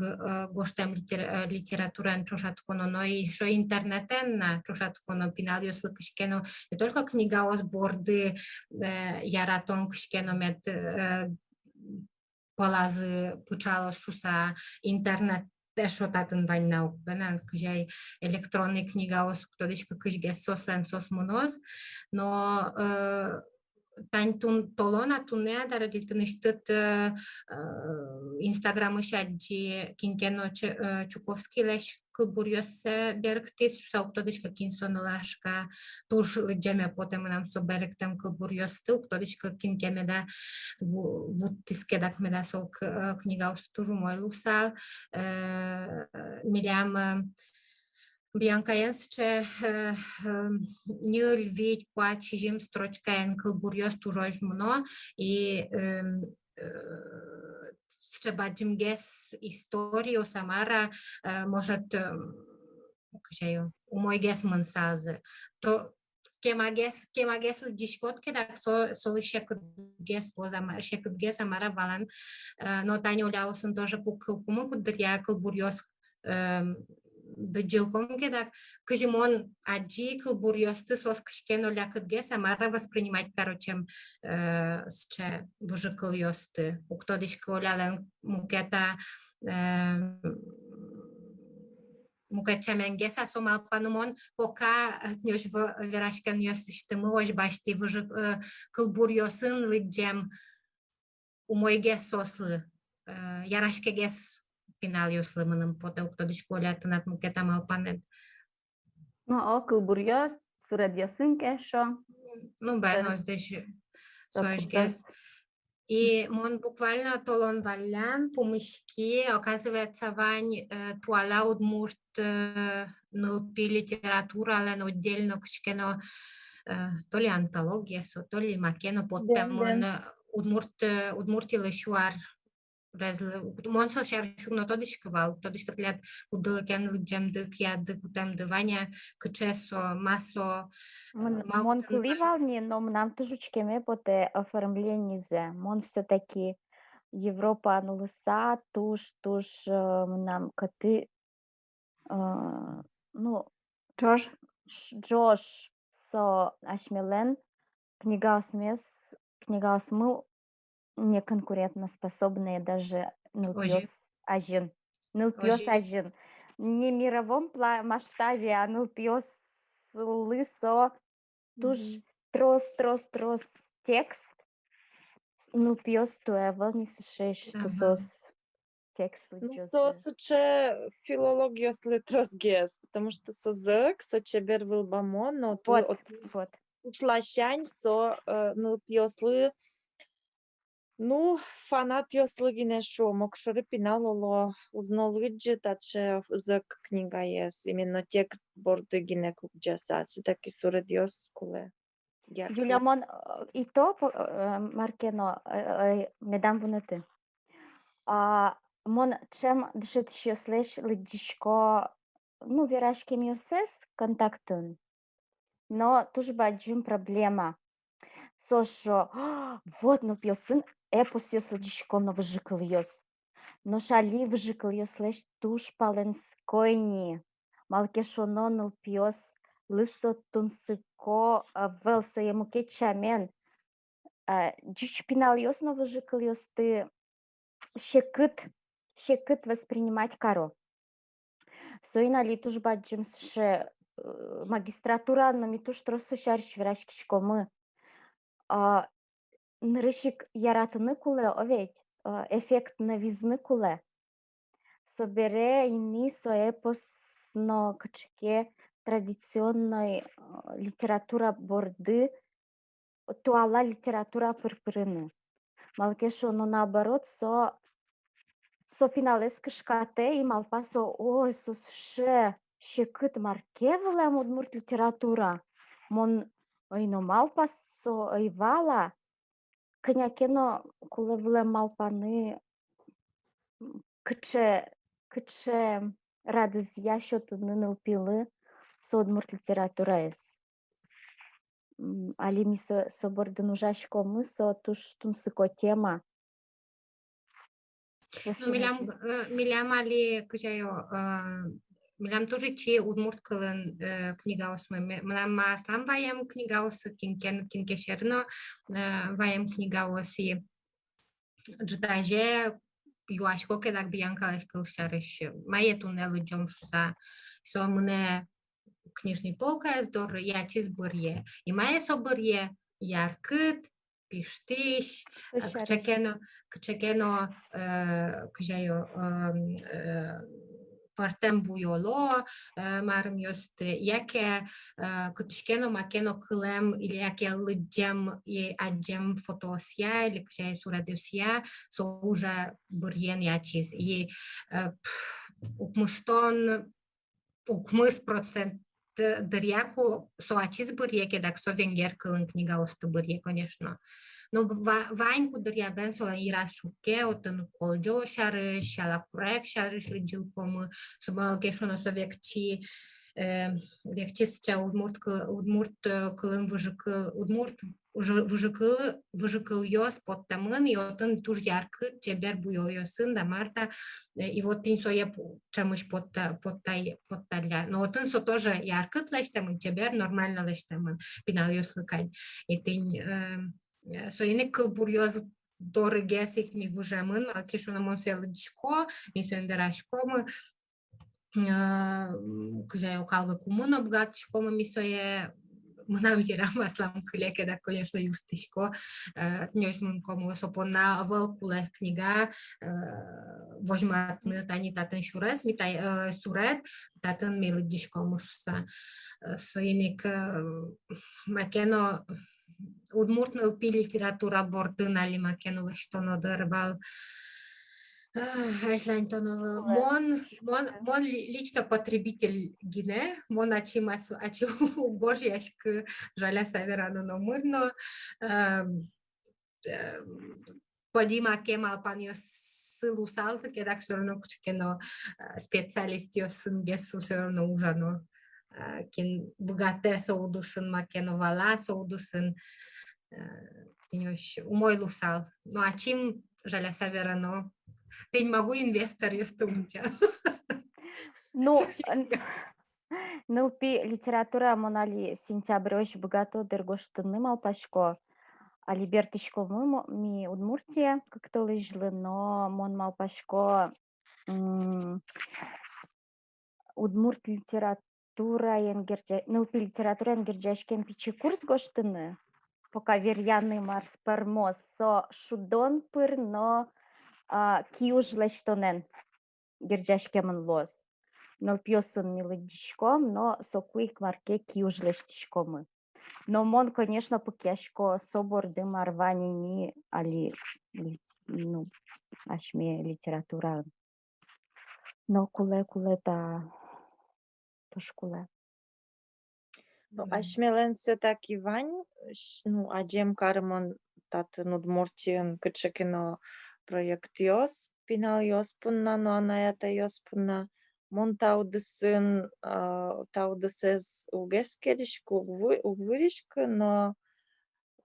гоштем литература чошатконо, но и еще интернетен чошатконо пинальёслы кышкено, не только книга осборды яратон кышкено мед палазы пучалос шуса интернет шотатын вань наук, бена кыжай электронный книга ос ктодышка кыжге сослен сосмуноз, но тань тун толона туне дарадил тыныштыт инстаграмы шаджи кинкено Чуковский леш кылбурьёсе берктис шуса ктодышка кинсонылашка туш лыджеме потем нам со берктем кылбурьёсты ктодышка кинкемеда вуттискедак меда сол книга ос тужу мой лусал милям Biancaensce nil vid qua cijim stročkaen kılburios tujoj muno и trzeba ges историю Самара может у мой гес мансазы то кемагес дишкотке да соли шекут гес Самара валан но тани уляусын тоже пукылкуму кудырья кылбурьос джилком кедак кыжимон аджи кылбурьёсты сос кышкен оля кыдге Самара воспринимать короче сче выжикыл ёсты уктодышка олялен мукета мукачаменгеса сомалпанумон пока нёш верашкен ёсты мы ож башти кылбурьёсын лыджем умойгес сослы ярашкегес Пинальёслы мыным поте уктодышка олятынат мукета малпанет. Ну, о кылбурьёс, сурадьёсын кешо. Ну, бен, здесь соежгес. И он буквально толон валян, помышки, оказывается, вань туала удмурт нылпи литература, але отдельно кшкено то ли антология, то ли макено, потом он удмуртилы шуар Монсал шаршук но тодышка тлят удалыкен лджемдык ядык утемды Ваня кычесо массо Мон кыливал не, но нам тоже чкеме поте оформление зе. Мон все-таки Европа анулыса, туш нам коты, ну, Джош, Джош со ашмелен книга осмыл не конкурентно способные даже Ожи. ажин. Нылпиос Ожи. ажин. Не в мировом масштабе, а нылпиос лысо туж трос текст. Нылпиос туэвал не сышешь тусос текст Ну, лычос. то соче филологиос литрос потому что со зык, со чебер вилбамон, но ту Вот. учлащань со нылпиослы, ну, фанат йослыгине шо, мокшоры пиналоло, узнолыджи, таче зык книга ес, именно текст борды гине кукджаса, все-таки суредиос куле. Юля, мон и то маркено медам вунеты. Мон чем дышит еще слышь лыдишко, ну, верашки миосес контактын. Но тоже баджим проблема. Сошо, вот, ну, пьесын эпос ёс лыдишко, но выжикал ёс. Но шали выжикал ёс слышь туш паленскойни. Малкешоно ну пьес лысо тунсыко велса ему кечамен. Дичь пинал ёс, но выжикал ёс ты шекыт воспринимать каро. Соина ли туж баджим ше магистратура, но ми туж тросу шарш врашкишко мы. Нырышик яратыны куле, овет, эффект новизны куле. Собере ини со эпосно качке традиционной литература борды, туала литература пырпырыны. Малкешо, но наоборот, со финалес кышкате и малпасо, ой, шекыт маркевелем удмурт литература. Мон, ой, но малпасо, ой, вала, княкено кулевле малпаны, кыче радыз ящот нынылпилы со удмурт литература эс. Али ми со бордын ужашко мы со туш тунсыко тема. Ну, милям али кычайо, милям тоже чи удмурт кылын книга осмы. Милям маслам ваям книга осы, кинкешерно ваям книга осы. Джутаже юашко кедак биянкалаш кылшарыш. Мае туннелы джомшуса. Со мune книжный полка здор ячиз бырье. И мае со бырье яркыт, пиштиш, кычекено кыжайо партем буйоло марым ёст яке кычкено макено кылем или яке лыджем и аджем фотосия или кыжай сурадосия со уже бырьен ячиз. И укмыс процент дыряку со ачиз бырье кедак со венгер кылын книга осты бырье, конечно. Но ваньку дырья бен сола ирас шуке, отын колджо шарыш, шала курек шарыш лыджил комы, собалке шоно со векчи сча удмурт кылын выжыкыл ёс под тамын, и отын туж яркы чебер буйол ёсын да марта, и вот тин соя чамыш под таля. Но отын со тоже яркы тлэш тамын, чебер нормально лэш тамын, пинал ёс лыкань. И тин соиник кылбурьёз дорыгес их ми вужамын, кешуна монсел дичко, ми суендерашкомы, кыжай окалгы кумын обгатышкомы ми сое мынам жерам аслам кылеке да, конечно, юстышко, тнёшмын кому сопона выл куле книга, возьматны тани татын шурес, ми тай сурет, татын милы дишко мушуса. Соиник макено удмуртный пи литература бордын али макено что надырвал. Мон лично потребитель гине, мон ачим божьяшк жаля саверано номырно, подима кемал паньос силу салты, когда все равно кучкино специалист ёсын гесу все равно ужано. Кин богате соудусын, макено вала соудусын. Тинёш умойлу сал. Ну а чим жаля саверано? Ты не могу инвестор ёстумча. Ну, нылпи литература монали сентябрь богато дергоштынным алпашко. Алибертишко ми Удмуртия как-то лыжлы, но мон малпашко Удмурт литература нылпи литература енгерджашкен пичи курс гоштыны. Пока верьяный марс пармос со шудон пыр, но киуж лештонен герджашкемын лос. Нылпьосын милыдишком, но сокуик марке киуж лештишкомы. Но мон, конечно, покешко собор де марванини али ну ашме литература. Но куле та тошкуле. Ну, ашмелен все-таки вань, ну, аджем кармон татын Удмуртиен кычекино проект йос, пинал йос пунна, но анаята йос пунна. Мон таудысез угескеришку, угвыришку, но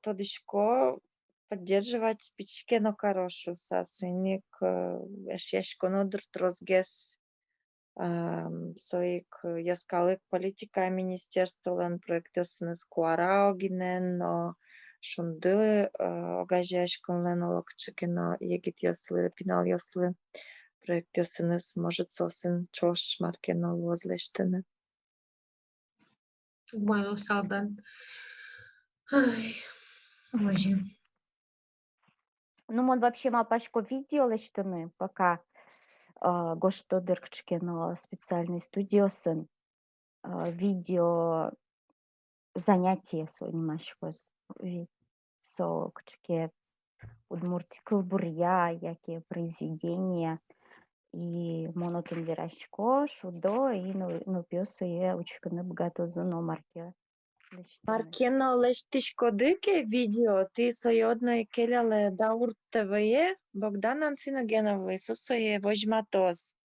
тодишко поддерживать пичкено хорошу сасуник, эшешко нодр трозгес соик яскалык политика министерстволан проектосыныз куараогинен, но шундылы огажашконлен олокчыкино егит яслы, пинал яслы проектосыныз может сосын чош маркено возлештыны. Умойлу салдан. Ай, боже. Ну, мон вообще малпашко видео лештыны, пока гошто дыркчкино специальный студиосын видео занятия сонимашко со кчке Удмурти кылбурья, яки произведения и монотон верашко, шудо и нупёсы е учканы богатозыно марке. Маркено лештишко дыке видео, ты соёдно келяле даур ТВЕ, Богданан Финогеновлы, сосое вожматоз.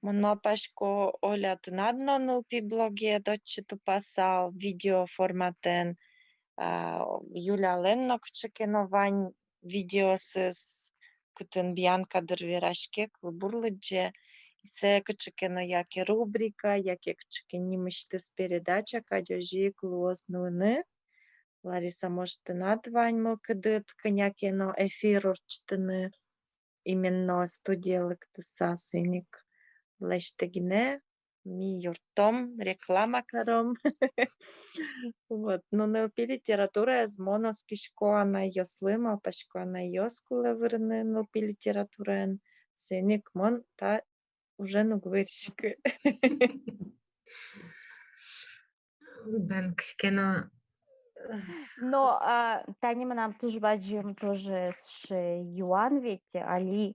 Мон мапашко олят надно нылпи блоге дочету пасал видео форматен. Юля Леннок чекено вань видеосыз кутын Бьянка дырверашке кылбурлыдже. Се кычекено яке рубрика, яке кычекенимыштыз передача, кадёжи клуознуны. Лариса Моштынат вань мылкыдыт кынякено эфир урчтыны. Именно студиялык тыса сыник лештегине. Ми юртом, реклама каром. Вот. Но нылпи литература з моноскишко ана йослыма, пашко ана йоскуле вырны нылпи литературен. Сыник мон та уже нугвыршик. Ben кышкено. Но Таня нам тоже баджим тоже с Юан ведь, али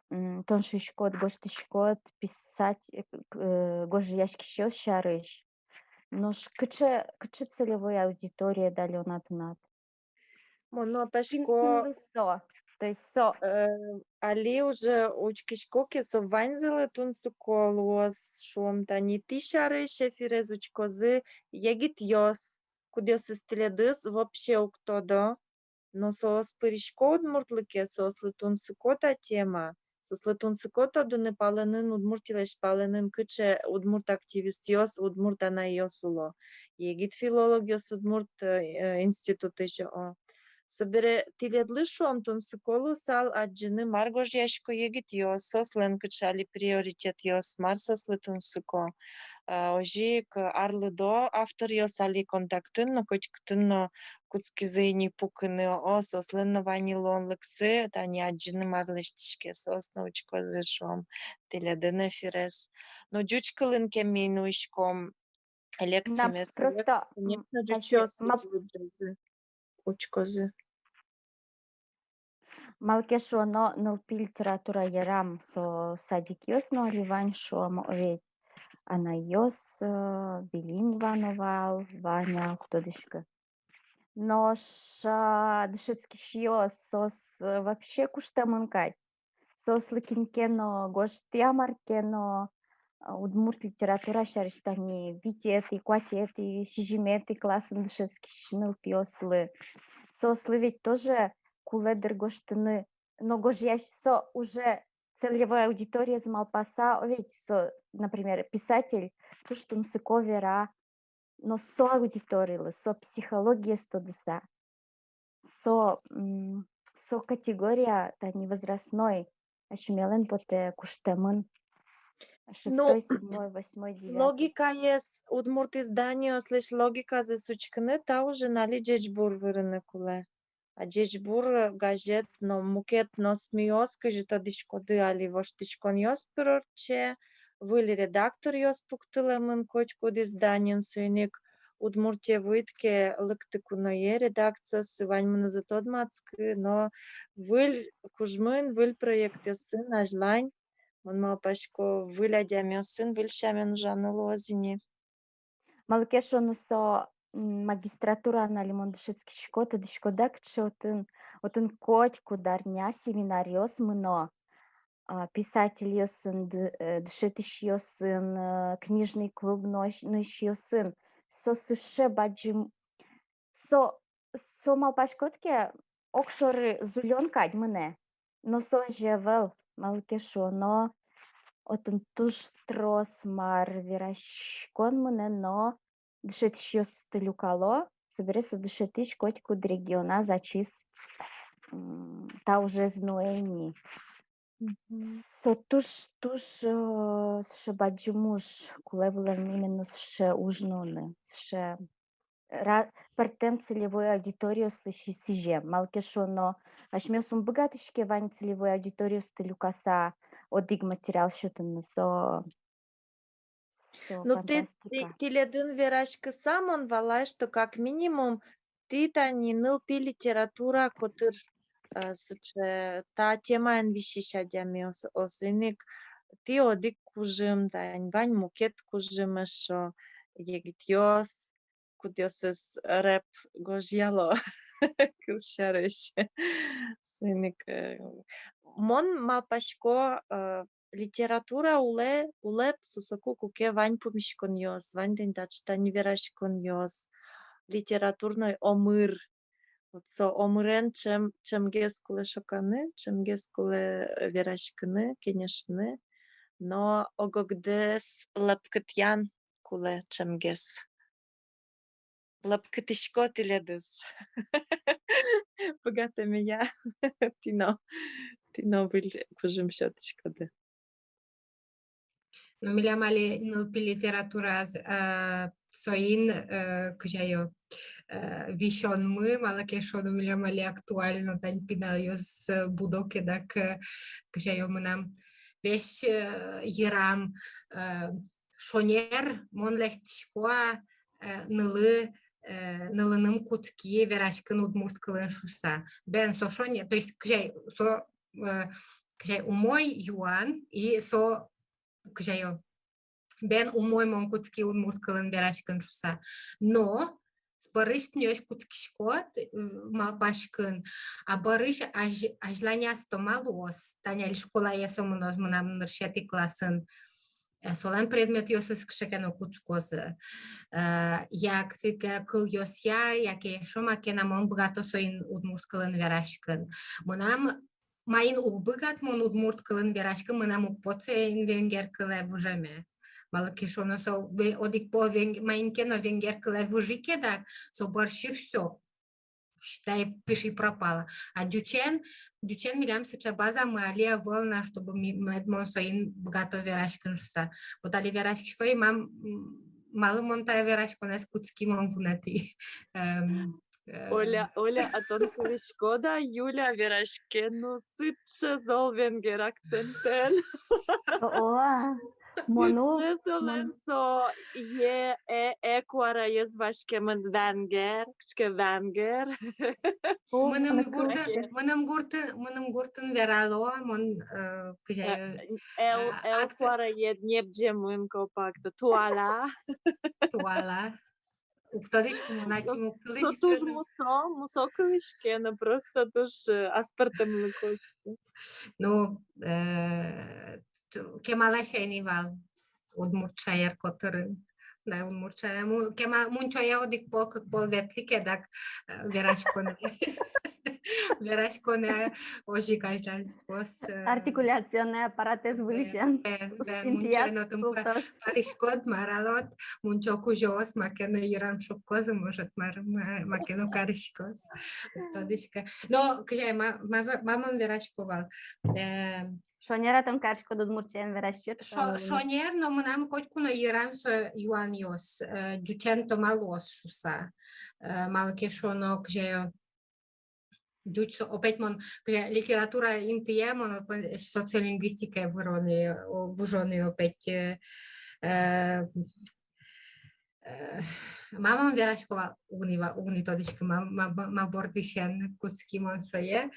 тоншишкот, гоштишкот, писать, гожьяшки щел шарыш. Но кыче целевая аудитория далёна тынат. Моно пашко То есть со. али уже учкишкоке со ванзеле тун суколуос шум та не ти шарыш эфирез учкозы егит йос. Кудес стиледыс вообще уктодо. Но соос пыришко удмуртлыке соос лытун сыкота тема. Сос лытун сыкота дуны палынын удмуртилеш палынын кыче удмурт активист йос удмурт ана йосуло. Егит филолог йос удмурт институт еще о. Собере тиледлы шом тун сыколу сал аджины маргож яшко егит йос сослен кычали приоритет йос мар сослы тун сыко. Ожик арлыдо автор йос али контактын, но хоть ктынно куцкизыйни пукыны о сосленно ванилон лыксы, тани аджины марлыштишке сос научко зышом тиледын эфирес. Но джучкалын кемин уишком лекцимес. Просто Конечно, джучос учкозы. Малкешо, но нылпи литература ярам со садик йос, но ливань шо ведь она йос билингвановал, Ваня, кто дышка. Но дышецкий йос сос вообще куштамынкать. сослыкинкено гоштиамаркено удмурт литература шариштани витети, кватети, шижимети классын дышецки шиныл пиослы. Сослы ведь тоже куледер гоштыны, но гожьящ со уже целевая аудитория змалпаса, ведь со, например, писатель, то, что он сыковера, но со аудитория, со психология студеса, со категория та невозрастной, ащемелен поте куштемын, 6, Ну, 7, 8, 9. логика есть удмурт издание, слышь, логика за сучканы, та уже нали джеджбур вырыны куле. А джеджбур газет, но мукет, но смеёс, кажи то дишкоды, али вош дишкон ёс пирорче, выли редактор ёс пуктылемын кочкуд изданиен суйник, удмуртия вытке лыктыкуное редакция сываньмыны за тодмацкы, но выль кужмын, выль проект ясын, ажлань, он малпашко вылядямёсын, выльшамен жанны лозини. Малкеш ону со магистратура на лимондышецки шкота дишкодак че отын котку дарня семинариос мыно. Писатель ёсын, дышетыш ёсын, книжный клуб нощ ёсын. Со сыше баджим, со малпашкотке окшоры зулён кать мыне. Но со жевел малкешо, но отын туш трос мар верашкон мыне, но дышетыш ёс стылюкало, собересо дышетыш котку региона зачис та уже знуэни. Со туш баджимуш кулевлен именно с ужноны, с партем целевой аудиторию слыши сиже. Малкешоно, ашмёсум богатышке вань целевой аудиторию стылюкаса одиг материал шутын со Ну ты фантастика. ледын верашка сам он валай, что как минимум ты та не ныл пи литература, котыр та тема ен вишишадями осыник, ты одик кужым, та вань мукет кужым шо егит ёс, кудёсыз рэп гожьяло кылшарыш. Сыник мон малпашко литература улеп сусаку куке вань помишкон ёс, вань ден дачта неверашкон ёс, литературной омыр. Вот со омырен чемгес куле шоканы, чемгес куле верашканы, конечно, но огогдес лапкытян куле чемгес. Лапкытышко тиледес. Богата меня, тино был кужим шотышкоды. No miljamali nupi literatura soin кыжайо вишон мы малакешону miljamali актуально тань пинайос будоке дак кыжайо мынам веш ерам шонер мон лехтишкоа нылыным кутки верашкын удмурткалын шуса. Бен со шоне, то есть кыжай умой юан и со кыжайо бен умой мон кутки удмурткалын верашкын шуса. Но барыш тнёш куткишкот малпашкын, а барыш ажланяс то малос, таня школа есомуноз мынам ныршети классын. Солан предмет ёсыз кшекено куцкозы. Як тыка кыл ёсья, яке шомакена мон бгато соин удмурткалын верашкын. Мынам майын убыгат мон удмурткалын верашкын, мынам упоцейн венгеркале вужеме. Малакешоно со одик по майынкено венгеркале вужике да, со борщи всё. Считай, пиши пропало. А дючен милям сеча база малия волна, чтобы медмон соин богато верашкин шуса. Вот али верашкишкой мам мало монта верашкон с куцкимом вунати. Оля, а тонко шкода, Юля верашкену сытше зол венгер акцентен. Мону со екуара езвашкемын венгер, кчке венгер. Мыным гуртын верало, мон кыжайо. Екуара ед непджемын копакта туала. Туала. Уктадышку муначи То муктадышку. туж мусо кылышкена, просто туж аспартемлыкос. Ну, кемала шайнивал. Удмуртшаяр котырын. Да, удмуртшая. Кема мунчоя одик пол ветлике, так верашконе. Верашконе ожи каждый спос. Артикуляционный аппарат вылечен. Ben muncho no tumpa parishkod maralot muncho kujos makeno yiram shukkoz может makeno karishkos. Тодишка. Но кже мамон верашковал. Шонера там каршко дудмурчен верашчет. Шонер, но мы нам котькуно йирам со юаниос. Джучен то малос шуса. Малке шоно кже Дючо, опять мон, литература интия, мон социолингвистика вожони опять. Мама верашкова угни тодичка, ма бордишен куцки мон сое.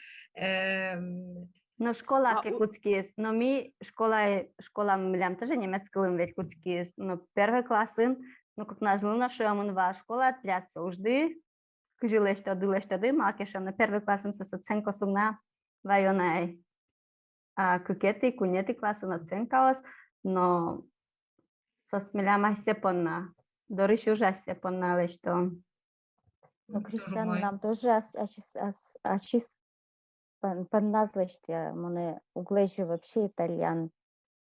Но школа ке куцки есть, но ми школа милям тоже немецкий ведь куцки есть, но первый классын, ну как назло наша амунва школа отрядца ужды. Кжилешто, малкеша на первый класс с оценкой слуна вайонай. А кукети, кунети класс на оценкалось, но со смеляма сепонна. Дориш уже сепонна лешто. Ну, Кристиан нам тоже ачис панназлеште, моне углежу вообще итальян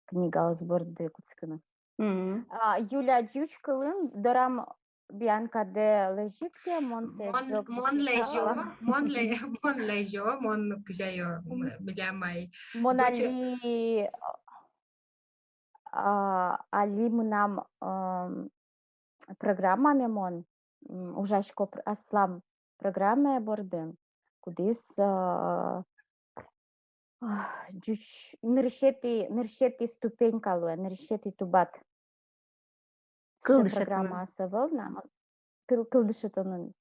книга озборды куцкана. Юля Дючкалын дорам Bianca de Legitke, mon лежо, мон кжайо, бля май. Mon ali mânam программами mon, ужашко аслам программе борден, кудис ныршети ступенька луе, ныршети тубат. Программа савълна, кылдышытынын.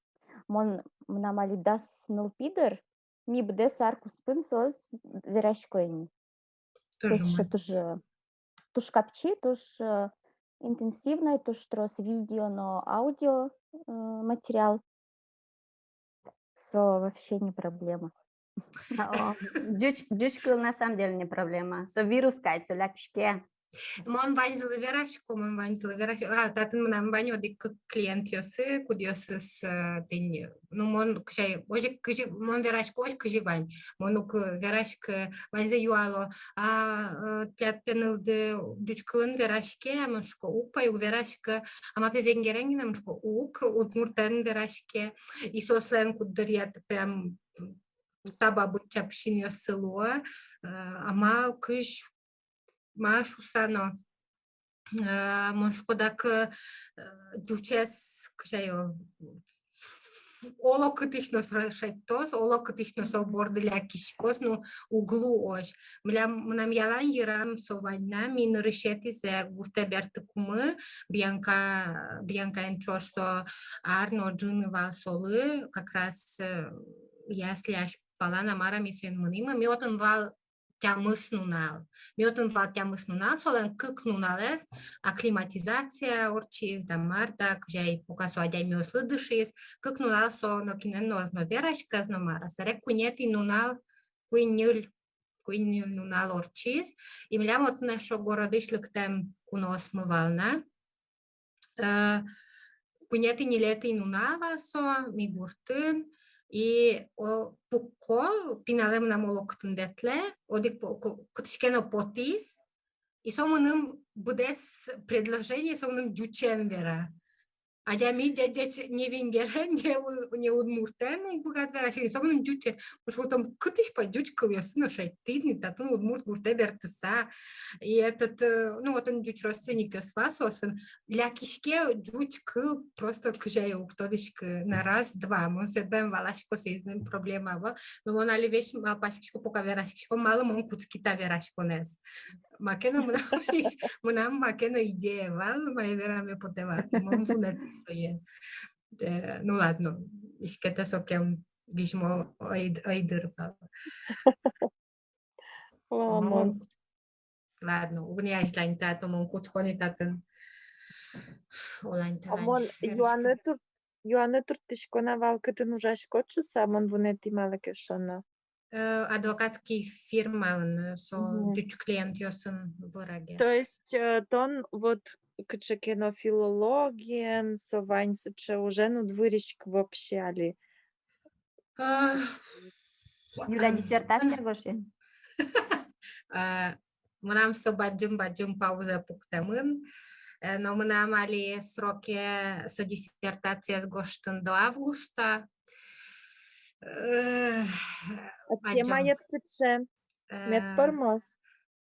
Мон мнамали дас нылпидер, ми бде сарку спын соз верашкоени. Туш капчи, туш интенсивный, туш трос видео, но аудио материал. Вообще не проблема. Дючка на самом деле не проблема. Вирус кайцу лякшке. Мон ванзила верашко. Татын нам ваньодик клиент йосы, кудьосыс тень. Ну мон кжай, ожик кжи мон верашко ож кжи вань. Монук верашко ванза юало. Тят пенылды дючкалын верашке, амашко укпай у верашко, амапе венгеренги намашко ук, удмуртен верашке. И сослен куддырят прям таба бутча пшин йосылуа. Ама кж Машу сано, моншкодак дючес, кжайо, олокытышнос решеттос, олокытышнос обордыля кишкос, ну углу ож. Мнам ялан йырам совальна, мин решетизе гурте бертыкумы, Бьянка энчош со арно джины вал как раз если аж палана мара мисен мынима, миотын вал тямыс нунал, солен кык нуналес, акклиматизация орчиз, дамарда, кжай покасу адяй мёслы дышиз, кык нунал со нокинен нозно верашка зномара, сарек кунети нунал, куинюль нунал орчиз, и млям от нашо городышлыктем кунос мывална, кунети нилети нунава со, мигуртын, и пукко пиналем на молоктун детле, одик кытышкено потис, и сомуным будес предложение сомуным джучен вера. А ми дядяч не венгера, не удмуртен, бугат вера, и сомуным джучен. Потому что там кытыш по джучкал ясуно шайтидни, татун удмурт гурте бертыса. И этот, ну вот он джуч родственник свасосан, для кишке джучкал просто кжаю, ктодышка на раз-два. Мы седаем валашко сейзнем проблема, но он али вещь пашкишко пока верашкишко, мало мон куцкита верашко нес. Макено мынам макено идея вал, моя верами потевал, мон фунатисое. Ну ладно, ишкета сокем вишмо ойдыр. Ладно, угняш лань тато мон куцкони татын. Олань Омон Юаны туртышкона валкытын ужашкот шуса, мон вунет ималыке шона. Адвокатский фирма, со Мгм. дюч клиент йосын вырагес. То есть тон вот кычекено филологиен, совань сыче уже ну двыришк вообще али. Юля диссертация гоше. Мынам со баджым пауза пуктамын, но мынам али сроки со диссертация с гоштын до августа. Тема ет кыче, мет пармос.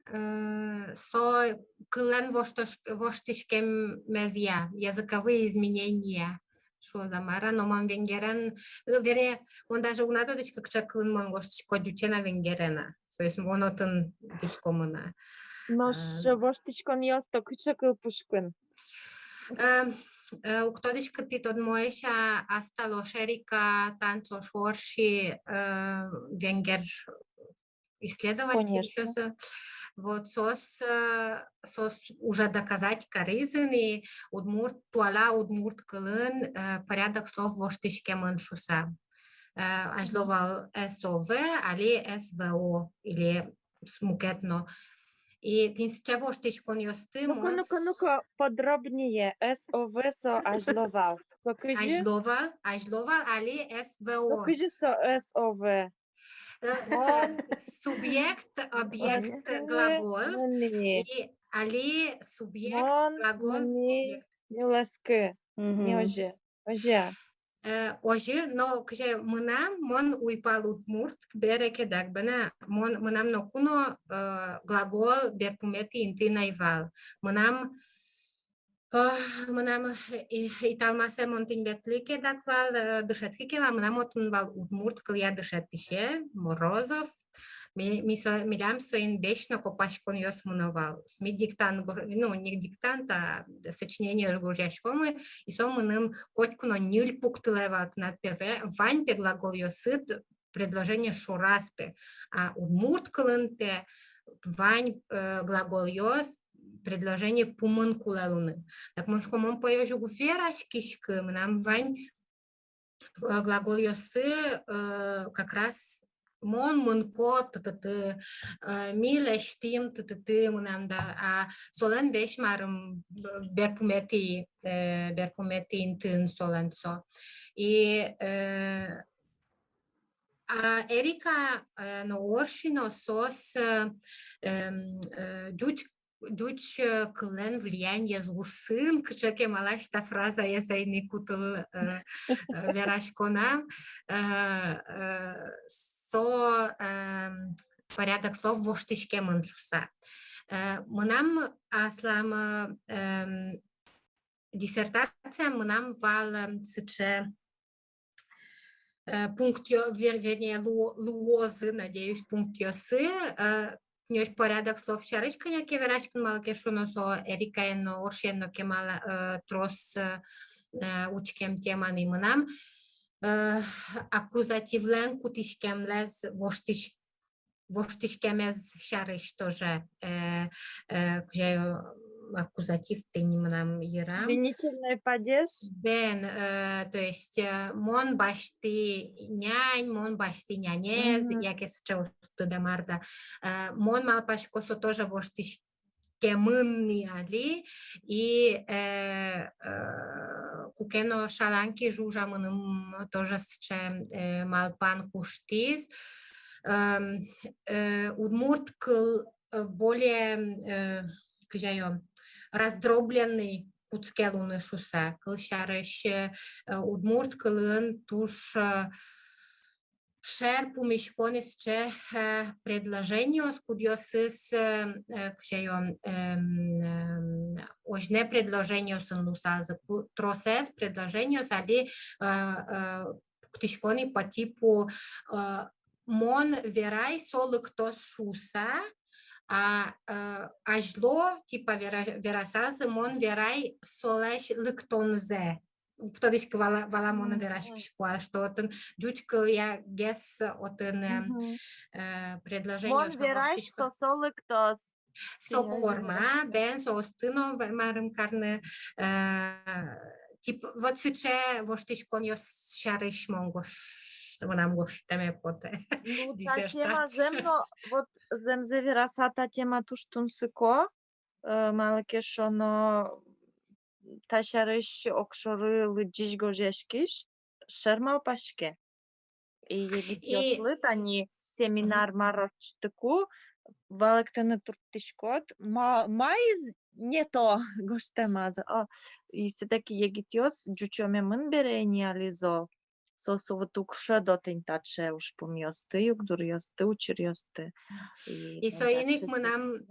Со кылен воштышкем мезья, языковые изменения. Что за мара, но мон венгерен, вернее, он даже у нас дочка кчаклын мон гоштышко дючена венгерена. То есть он отын дичкомына. Но воштышкон йосто кычекыл пушкын. Уктодышка ты тот моеша астало шерика танцо шорши венгер исследователь Конечно. еще. Вот сос уже доказать коризен и удмурт туала удмурт кылын порядок слов воштышке маншуса. Ажловал СОВ, али СВО или смукетно. И тинсче воштышкон йостым. Ну-ка, подробнее. СОВ со ажловал. Ажловал, али СВО. Ну, кажи со СОВ. Субъект, объект, глагол. И али субъект, глагол, объект. Не ласки. Не оже. Оже. Оже, но кже мынам мон уйпал удмурт береке дагбена мынам но куно глагол берпумети инти найвал. Мынам италмасе монтин ветлике даквал дышетскике мынам отунвал удмурт кылья дышеттише Морозов. Милям своим вечно копашкон йос муновал. Ми диктант, ну не диктант, а сочинение ргуржашкомы, и со мыным котькуно нюль пуктылеват на ТВ, ваньпе глагол йосыт, предложение шураспе, а удмурт кылынте вань глагол йос, предложение пумын кулалуны. Так моншкомон поёжу гуферашкишкы, мынам вань глагол йосы как раз Мон мунко миле штим мынам да а солен вешмарым берпумети интын соленсо и Эрика но оршино сос Дюч кылен влияние злусын, кчаке малаш та фраза я не кутыл верашконам, со порядок слов воштышке маншуса. Мынам аслам диссертация мынам вал сыче пункт, вернее, луозы, надеюсь, пункт йосы, Нёж порядок слов шарышка няке верашкин малке шуно со эрикаенно оршенно кемала трос учкем теманы мынам аккузативлен кутишкемлез воштишкемез шарыш тоже аккузатив ты не мынам ерам. Винительный падеж. Бен, то есть мон башти нянь, мон башти нянез, яке сейчас туда марда. Мон малпашко со тоже воштиш кемынни али и кукено шаланки жужа мыным тоже сче малпан куштис. Удмурт более раздробленный куцкелуны шуса. Кылшарыш удмурт кылын туш шер пумишконисче предложение скудиосис ожне предложение сынлуса тросес предложение сали ктишкони по типу мон верай солы кто шуса ажло типа верасазы мон верай солеш лыктонзе. Кто дишь вала мона верашки школа, что отын джучка я гес отын предложение. Мон верай что солы кто. Соформа, ден, соостыно, марым карны, тип, вот сыче, воштичкон йос шарыш монгош, ванам гош теме поте. Ну, та Диссертация. тема земно, вот земзе вираса та тема туштун сыко, малыке шоно ташарыш окшоры лыджиш гожешкиш, шермал пашке. И египетлы тани семинар марочтыку, валектаны туртышкот, майз не то гоштемазы. И все-таки егитёс джучоме мын берени ализо. Сосу вот укша дотын таче уж помьёсты, югдур ёсты, учир ёсты. И соиник мы нам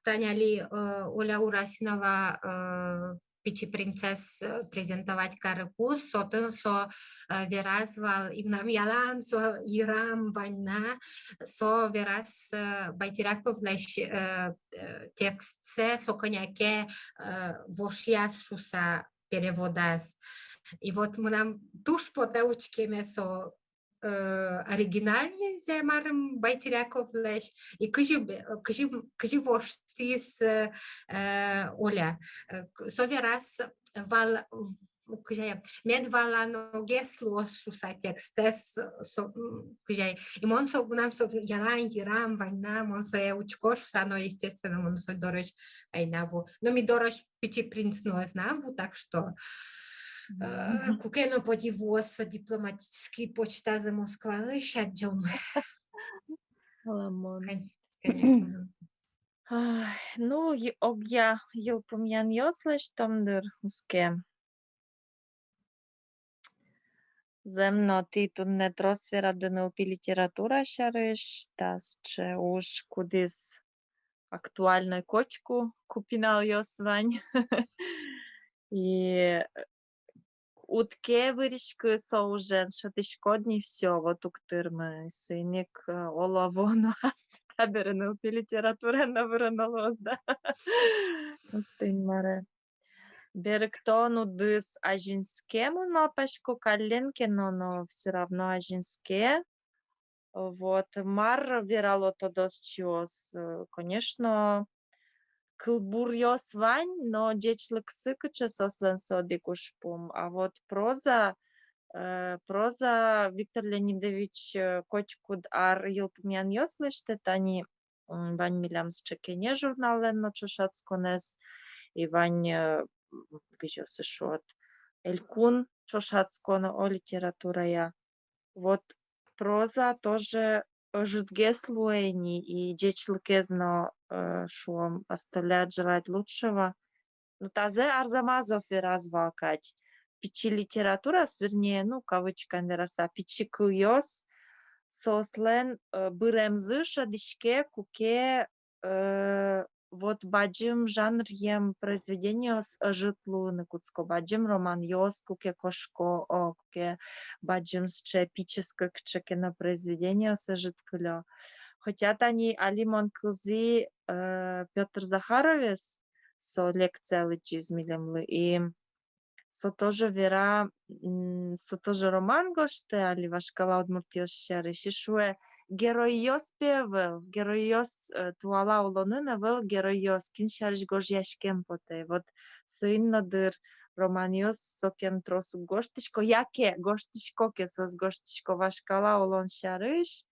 таняли Оля Урасинова Пичи принцесс презентовать карыку, сотын со веразвал им нам ялан, со ирам война, со вераз байтираков леш текстце, со коняке вошьяс шуса переводас. И вот мы нам туш по таучке со оригинальный земарым байтиряков леш и кыжи воштис Оля соверас вал мед валаноге слушуса текстес и мон со нам со яран ярам война мон со учкош сано естественно мон со дорож айнаву но ми дорож пичи принц но знаву так что Кукено подивос дипломатический почта за Москва шаджом. Ламон. Конечно. Ну, огя йылпымян йослеш томдыр уске. Земно ти тунне тросфера днлпи литература шарыш, тасче уж кудис актуальной кочку купинал йосвань. И утке вырежка соужен, шатышкодни все, вот уктырмы, сыник олавону аберныл литература навырналоз, да. Устын маре. Берктону дыс ажинскему, но пашку калленке, но все равно ажинске. Вот, мар верало тодос чиос, конечно, кылбур йосвань, но дечлык сыкыча сослен содикуш пум. А вот проза Виктор Леонидович Котькуд ар йылпымян йослеште, тани вань милям счекене журнален чошацконес, и вань гыжосы шот. Элькун чошацкона о литературая. Вот проза тоже житге слуэни, и дечлыкезно шуом оставляет желать лучшего. Ну, тазе арзамазов и развалкать. Пичи литература, вернее, ну, кавычка нераса, пичи кыльёс, сослен быремзы шадышке куке вот баджим жанр ем произведение с житлу куцко баджим роман йос куке кошко куке баджим с эпическое кчекено произведение с житкылё. Хотя тани алимон кылзи Петр Захаровец со лекция лычизмилемлы и со тоже вера со тоже роман гоште али вашкала удмуртиос шарыши шуе героиос певел героиос туала улонына вел героиос кин шарыш гож яшкем поте вот соиннодыр романиос сокем тросу гоштышко яке гоштышко кесос гоштышко вашкала улон шарыш.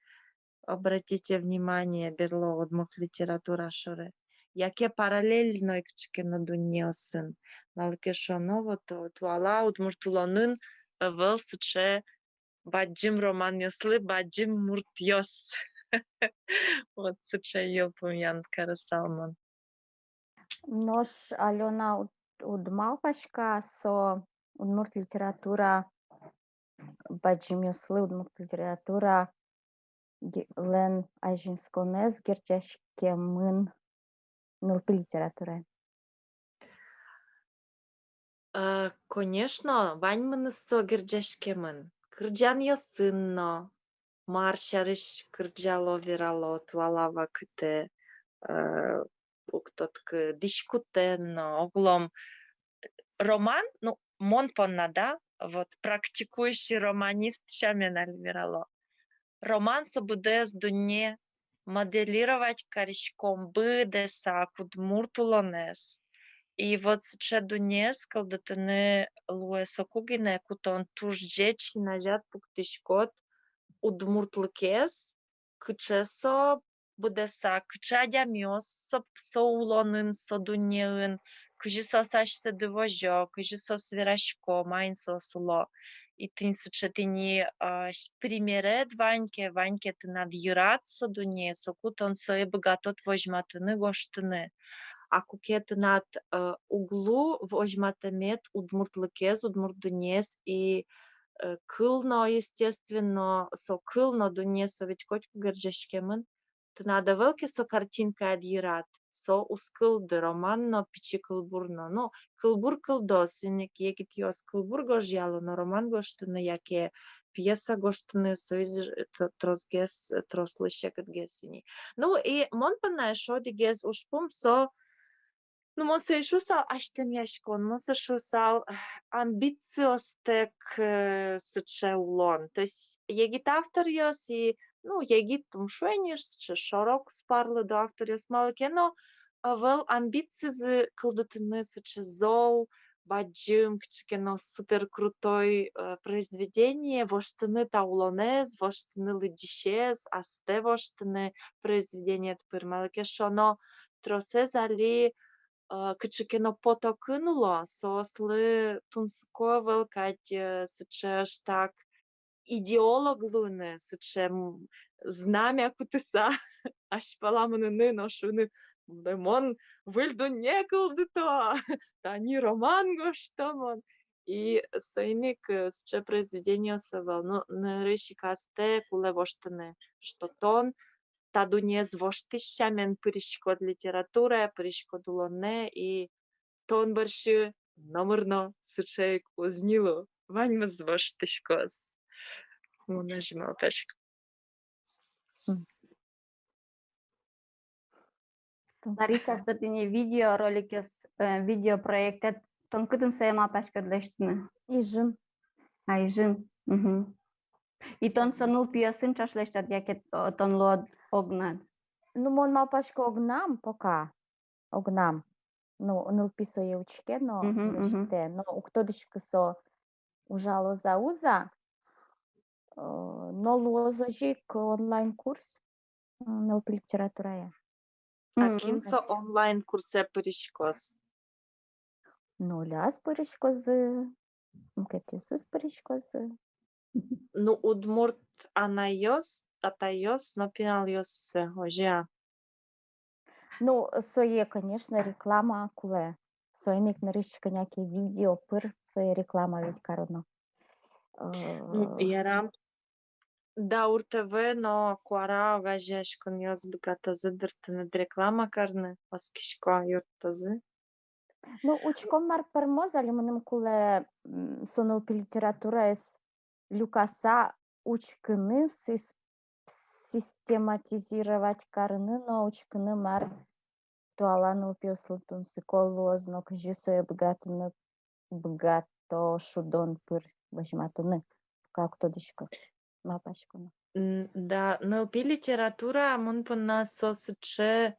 Обратите внимание, берло удмурт литература шоре. Яке параллельной кчекено дуньосын. Налке шоново то туала удмуртулонын вел сыче баджим роман йослы баджим мурт йос. Вот сыче йылпымян карасалман. Нож Алена удмалпашка со удмурт литература баджим йослы удмурт литература лен ажинсконез герчашке мын нылпы литература. Конечно, вань со герчашкемын. Кырджан йосынно. Маршарыш кырджало верало туалава кыте уктоткы дишкутенно оглом роман, ну, монпонна, да, вот практикующий романист шамен альверало. Роман собудес дунне моделировать коричком быдеса кудмуртулонес. И вот чедунес, когда ты не луэсокугине, кутон туж джеч назад пуктишкот удмуртлыкес, кычесо быдеса, кычадямиос, соулонын, содунеын, кыжисо сашсе дывожо, кыжисо свирашко, майнсо суло. И ты сычетини примерет Ваньке ты над юрат содуне, сокутон сое богатот возьматыны гоштыны. А кукеты над углу возьматамет удмуртлыкес, удмурдунес и кылно, естественно, со кылно дунесо ведь котку гержешкемын. Ты надо велки со картинка адьират, со ускылды романно пичи кылбурно. Ну, кылбур кылдос, екит йос кылбур гожьяло, но роман гоштыны, яке пьеса гоштыны, соиз тросгес, трослышекет гесини. Ну, и мон панаеш одигес ушпум со. Ну, мон се шусал аштем яшкон, мон се шусал амбициостек сычелон. То есть егит автор йос и ну, егит тумшуениш, шорок спарлы до автор йос малыке, но вел амбиции кылдытыны сычезол, баджим, кчекено супер крутой произведение, воштыны таулонез, воштыны лыдишез, асте воштыны произведение тпыр малыке шоно тросезали кычыкено потокынуло, сослы тунско велкать сычеш так идеолог луны, сычем знамя кутыса, аш паламыныны ношуны, мон выльду не кылдыто, тани роман гоштомон. И сойник сыче произведение сывал, ну, нырыщи касте куле воштыны, что тон, тадунез воштыщамен пырышкод литература, пырышкод улоне, и тон баршы номерно сычейк ознило, ваньмыз воштышкос. Нажимал пешк. Лариса, сыртыне видео роликес, видео проектет тонкытын сема пашкадлештыны. Ижим. Айжым. И тон сонул пиясын чашлештат, яке тон лод огнад. Ну, мон малпашко огнам пока. Огнам. Ну, нылписо е учке, но неште. Но уктодышкы со ужало за уза. Но луозожик онлайн курс. Нылпи литературая. А кинцо онлайн курсе пырышкос. Ну, ляс пырышкозы. Мкетюсыз пырышкозы. Ну, удмурт анайос, атайос, но пинал йос ожа. Ну, сое, конечно, реклама куле. Сойник нарышка някакие видео пыр, сое реклама ведь карно. Ярам. Да, УРТВ, но куара огажеш кон йос бгата задърта над реклама карне, оскишко юртазы. Ну, учком мар пармозали мыным куле сонул литература эс люкаса учкыны систематизировать карны, но учкыны мар туаланул пёслтун сыколуоз, но кыжи сое бгато шудон пыр важматыны. Как то дышка. Мапашкуна. Да, НЛП литература мон пона сосыче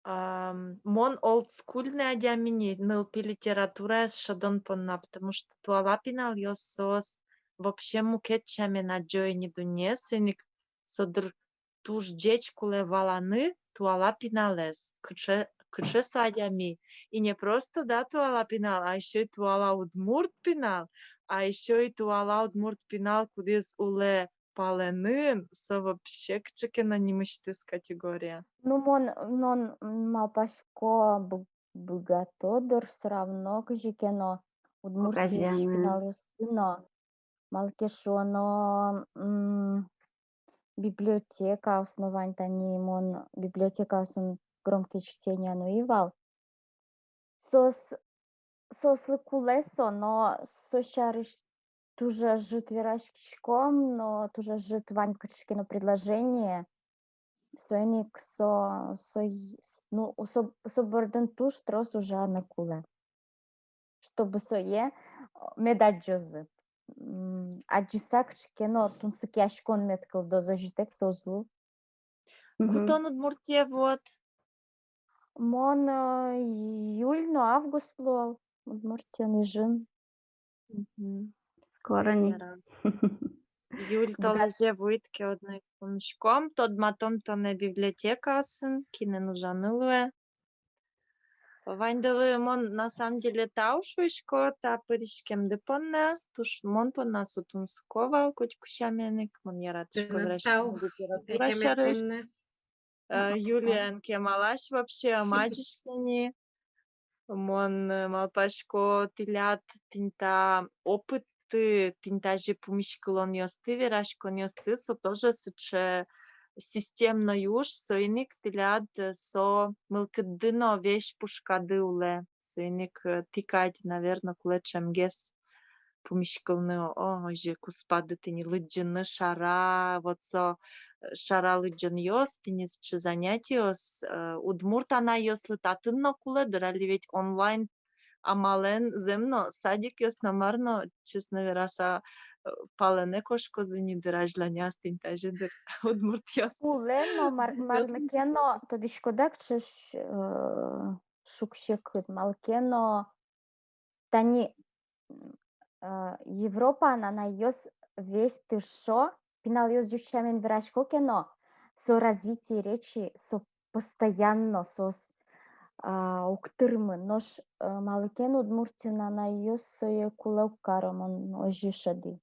мон олдскульный адямини НЛП литература с шадон пона, потому что туалапинал йо сос вообще мукетчами на джой не дунес, и ник содр туж джечкуле валаны туалапиналес, кыче садями. И не просто, да, туалапинал, а еще и туала удмурт пинал, а еще и туала удмурт пинал, кудес уле паленын, со вообще кчекена немыштыс категория. Ну, мон малпашко богатодор все равно кжикено удмуртиш пинал юстино малкешоно библиотека основань тани мон библиотека сын громкие чтения ануивал сослы кулесо, но сощарыш туже житверашком, но туже жит ванькочкино предложение Сойник со борден туш трос уже на куле. Чтобы сое медаджозы. А джисак чкено тунсыкяшкон меткал до зажитек созлу. Кутон Удмуртия вот. Мон июль, но август лол. Удмуртиян жин. Скоро не. Яра. Юль Да. толеже вуйтке одной помешком, тод матом то не библиотека сын, кине нужанылуе. Вайндалы мон на самом деле таушвишко, та пыришкем депонне, туш мон по нас утунскова, коть кушаменик, мон яратышко Тау, вращен литература этим шарыш. это Юлиан кемалаш вообще амаджишни. Мон малпашко тилят тинта опыты, тинта же помишкалон ясты, верашкон ясты, со тоже сыче системно юж, соиник тилят со мылкадыно вещь пушкады уле. Соиник тикать, наверное, кулечем гес помишкалны, о, же куспады тини лыджины шара, вот со шара лыджын йос, тини сыче занятиос, удмуртана йослы татынно куле, дырали ведь онлайн амален земно садик йос намарно, честно вераса, палене кошко зини дыражланя стинтажидыр удмурт йос. Уле, но марлекено, то дишкодак чеш шукшек малкено. Тани Европа на йос весь ты шо, пинал йос дючамен врашко кено, со развитие речи, со постоянно, сос уктырмы, нож малкен удмуртина на йос сое кулау карамон ожишады.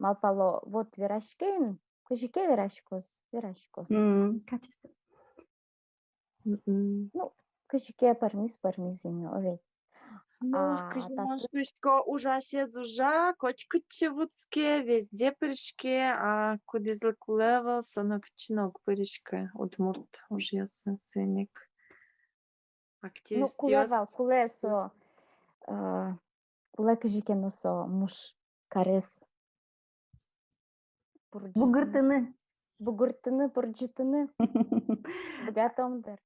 Малпало, вот вирашкен, кожике вирашкос. Качество. Ну, кожике пармизин, овей. Ну, кыжмашышко ужасе зужа, кочкыче вуцке, везде пырышке, а кудизлы кулева, сонок чинок пырышке, удмурт ужасе сыник. Ну, Активист кулевал, кулесо, куле кожике носо, муж, карес. Бугыртыны. Бугуртыны, пурджитыны, бгатомдыр.